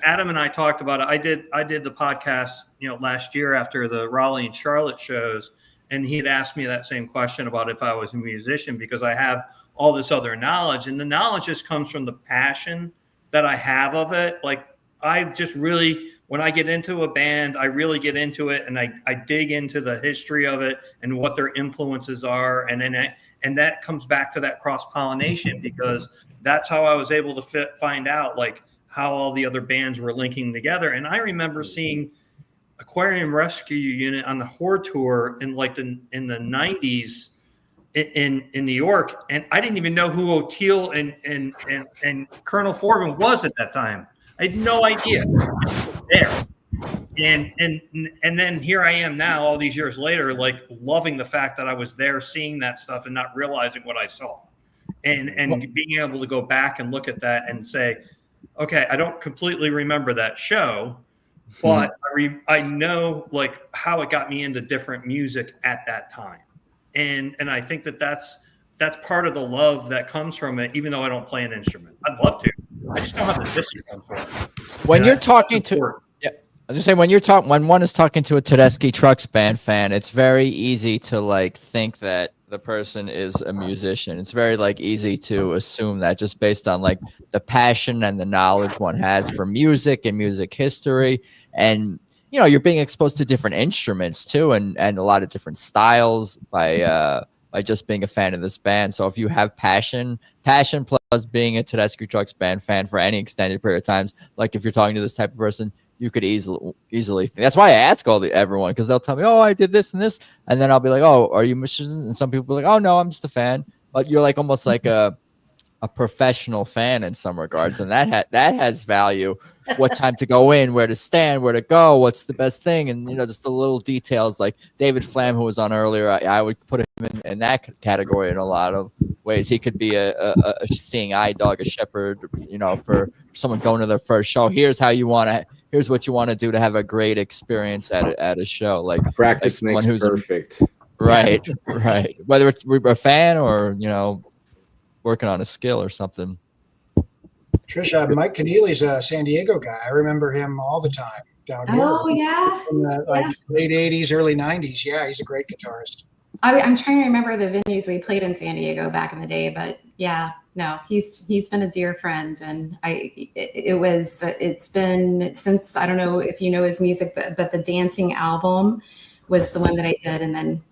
Adam and I talked about it. I did the podcast last year after the Raleigh and Charlotte shows, and he had asked me that same question about if I was a musician because I have all this other knowledge, and the knowledge just comes from the passion that I have of it. Like I just really, when I get into a band, I really get into it, and I dig into the history of it and what their influences are, and that comes back to that cross-pollination because that's how I was able to find out like how all the other bands were linking together. And I remember seeing Aquarium Rescue Unit on the Horde tour in the 90s in New York, and I didn't even know who O'Teal and Colonel Foreman was at that time. I had no idea there. And then here I am now, all these years later, like loving the fact that I was there, seeing that stuff, and not realizing what I saw, and being able to go back and look at that and say, okay, I don't completely remember that show, but I know like how it got me into different music at that time, and I think that's part of the love that comes from it. Even though I don't play an instrument, I'd love to. I just don't have the discipline for it. When you're talking to, I was just saying, when one is talking to a Tedeschi Trucks band fan, it's very easy to like think that the person is a musician. It's very like easy to assume that just based on like the passion and the knowledge one has for music and music history, and you're being exposed to different instruments too, and a lot of different styles by just being a fan of this band. So if you have passion plus being a Tedeschi Trucks band fan for any extended period of times, like if you're talking to this type of person, you could easily think. That's why I ask everyone, because they'll tell me, oh, I did this and this, and then I'll be like, oh, are you musicians? And some people are like, oh no, I'm just a fan. But you're like almost like a professional fan in some regards, and that has value what time to go in, where to stand, where to go, what's the best thing, and just the little details. Like David Flam, who was on earlier, I would put him in that category in a lot of ways. He could be a seeing eye dog, a shepherd, for someone going to their first show. Here's what you want to do to have a great experience at a show. Like practice like makes perfect. Right. Whether it's we're a fan or working on a skill or something. Trisha, Mike Keneally's a San Diego guy. I remember him all the time down here. Oh yeah. In the late 80s, early 90s. Yeah, he's a great guitarist. I'm trying to remember the venues we played in San Diego back in the day, but yeah, no, he's been a dear friend, and it's been since, I don't know if you know his music, but the Dancing album was the one that I did. And then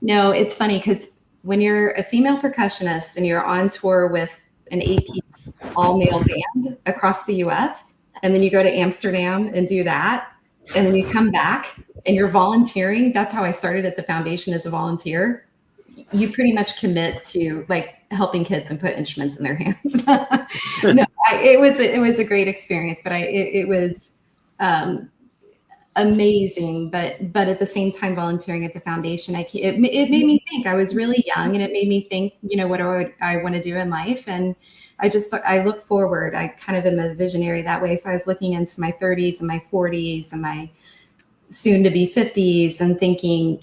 no, it's funny because when you're a female percussionist and you're on tour with an 8-piece all-male band across the US, and then you go to Amsterdam and do that, and then you come back and you're volunteering. That's how I started at the foundation, as a volunteer. You pretty much commit to like helping kids and put instruments in their hands. No, it was a great experience, but it was amazing. But at the same time, volunteering at the foundation, it made me think. I was really young, and it made me think, what do I want to do in life? And I look forward. I kind of am a visionary that way. So I was looking into my 30s and my 40s and my soon to be 50s and thinking,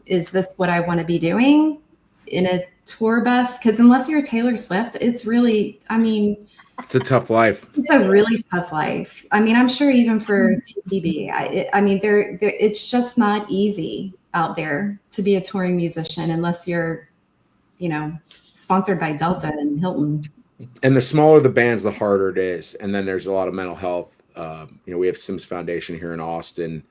is this what I want to be doing in a tour bus? Because unless you're Taylor Swift, it's really, it's a tough life. It's a really tough life. I'm sure even for TTB, it's just not easy out there to be a touring musician unless you're, sponsored by Delta and Hilton. And the smaller the bands, the harder it is. And then there's a lot of mental health. We have Sims Foundation here in Austin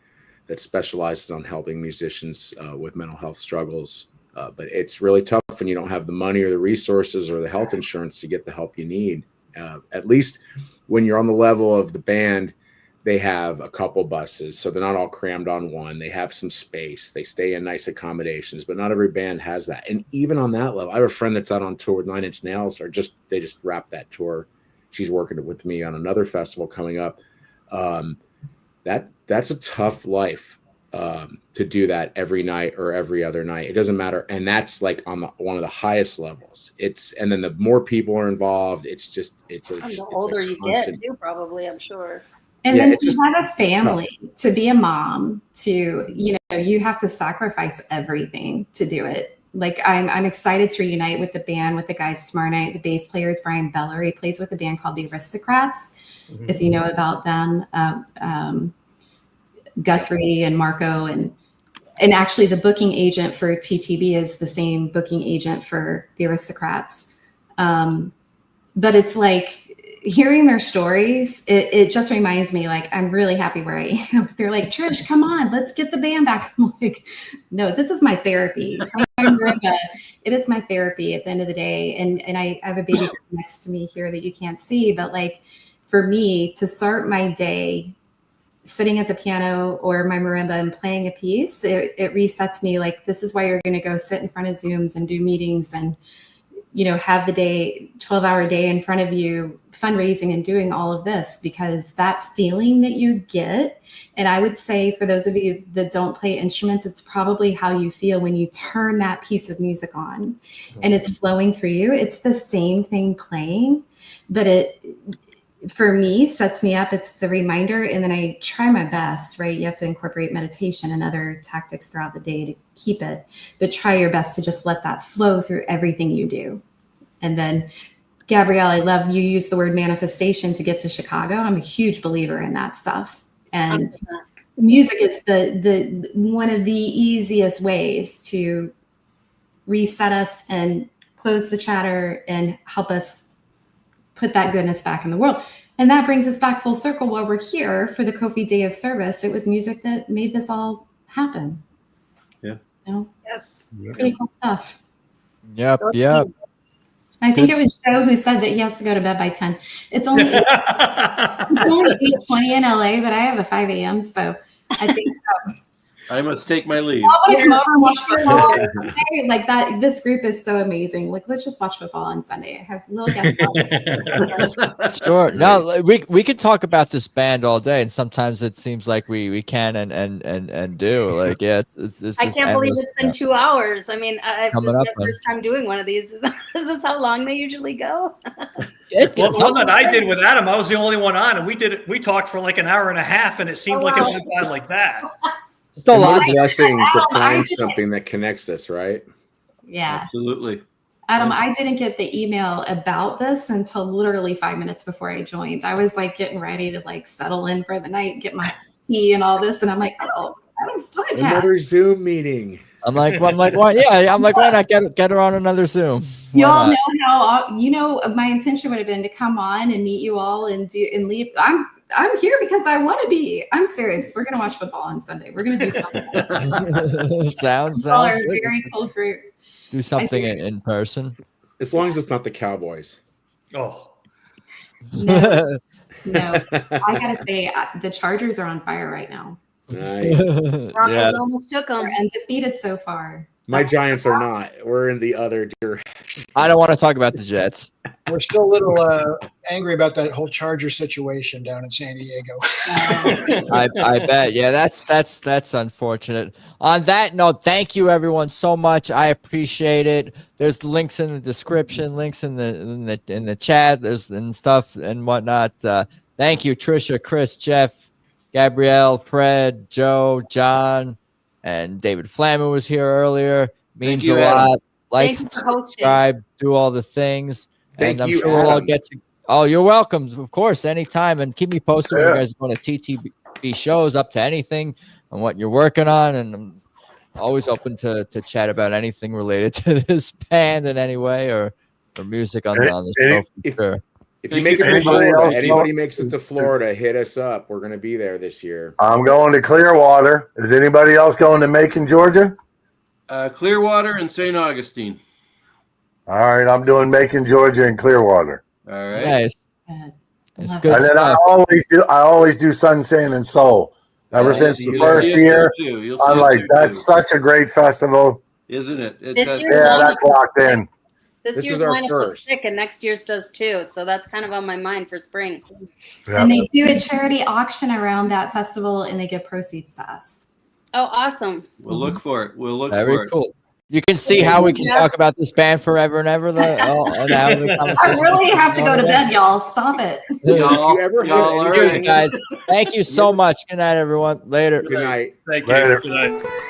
that specializes on helping musicians with mental health struggles. But it's really tough when you don't have the money or the resources or the health insurance to get the help you need. At least when you're on the level of the band, they have a couple buses, so they're not all crammed on one. They have some space. They stay in nice accommodations, but not every band has that. And even on that level, I have a friend that's out on tour with 9 Inch Nails, they just wrapped that tour. She's working with me on another festival coming up. That's a tough life to do that every night or every other night. It doesn't matter. And that's like on one of the highest levels. And then the more people are involved, the older you get too, probably, I'm sure. And then to have a family, to be a mom, you have to sacrifice everything to do it. Like I'm excited to reunite with the band, with the guys Smart Night. The bass player is Brian Beller. He plays with a band called the Aristocrats, if you know about them. Guthrie and Marco, and actually the booking agent for TTB is the same booking agent for the Aristocrats. But it's like hearing their stories, it just reminds me, like, I'm really happy where I am. They're like, Trish, come on, let's get the band back. I'm like, no, this is my therapy. It is my therapy at the end of the day. And I have a baby next to me here that you can't see, but like for me to start my day sitting at the piano or my marimba and playing a piece, it resets me. Like, this is why you're going to go sit in front of Zooms and do meetings and, have the 12-hour day in front of you, fundraising and doing all of this, because that feeling that you get, and I would say for those of you that don't play instruments, it's probably how you feel when you turn that piece of music on and it's flowing through you. It's the same thing playing, but it, for me, sets me up. It's the reminder. And then I try my best, right? You have to incorporate meditation and other tactics throughout the day to keep it, but try your best to just let that flow through everything you do. And then Gabrielle, I love you use the word manifestation to get to Chicago. I'm a huge believer in that stuff. And music is the one of the easiest ways to reset us and close the chatter and help us put that goodness back in the world. And that brings us back full circle while we're here for the Kofi Day of Service. It was music that made this all happen. Yeah. Yes. Pretty cool stuff. Yep. I think it was Joe who said that he has to go to bed by 10. It's only 8:20 in LA, but I have a 5 a.m. So I think I must take my leave. I want to come over and watch football on Sunday. Like that, this group is so amazing. Like, let's just watch football on Sunday. I have little guests. Sure. No, we could talk about this band all day, and sometimes it seems like we can and do. Like, yeah, it's I just can't believe endless it's been 2 hours. I mean, this Coming is up my on- first time doing one of these. Is this how long they usually go? It- Well, the one that I did with Adam, I was the only one on, and we talked for like an hour and a half, and it seemed like it went by like that. Just a And lot. what a blessing to I find did it. something that connects us, right? Yeah. Absolutely. Adam, I didn't get the email about this until literally 5 minutes before I joined. I was like getting ready to like settle in for the night, get my tea and all this. And I'm like, oh, Adam's podcast. Another Zoom meeting. I'm like, why? Yeah, I'm like, why not get her on another Zoom? You Why all not? know how, my intention would have been to come on and meet you all and leave. I'm here because I want to be. I'm serious. We're going to watch football on Sunday. We're going to do something. sounds You all are good. a very cool group. Do something in person. As long as it's not the Cowboys. Oh, No, I got to say, the Chargers are on fire right now. Nice. Broncos Yeah. almost took them. They're undefeated so far. My Giants are not. We're in the other direction. I don't want to talk about the Jets. We're still a little angry about that whole Charger situation down in San Diego. I bet. Yeah, that's unfortunate. On that note, thank you everyone so much. I appreciate it. There's links in the description, links in the chat. There's and stuff and whatnot. Thank you, Trisha, Chris, Jeff, Gabrielle, Fred, Joe, John, and David Flammer was here earlier. Means you, a Adam. lot. Like, Thank you for hosting. subscribe, do all the things. Thank and I'm you, sure we'll all Adam. get to. Oh, you're welcome. Of course, anytime. And keep me posted when you guys go to TTB shows, up to anything and what you're working on. And I'm always open to chat about anything related to this band in any way or music on the show. For sure. If you make it to Florida, anybody makes it to Florida, hit us up. We're going to be there this year. I'm going to Clearwater. Is anybody else going to Macon, Georgia? Clearwater and St. Augustine. All right, I'm doing Macon, Georgia, and Clearwater. All right. Nice. Good. It's Love good And then I stuff. always do Sun, Sand, and Soul. Ever since the first year, I'm like, that's such a great festival. Isn't it? This year's Yeah, lineup that's locked looks in. This This year's is our lineup looks first. sick, and next year's does too. So that's kind of on my mind for spring. Yeah. And they do a charity auction around that festival and they give proceeds to us. Oh, awesome! We'll look for it. We'll look for Very it. cool. You can see how we can Yeah. talk about this band forever and ever, though. And have the I conversation really just have to go to going bed, y'all. Stop it. Y'all, If you ever y'all have are Cheers, right. guys. Thank you so much. Good night, everyone. Later. Good night. thank you. Later. Good night.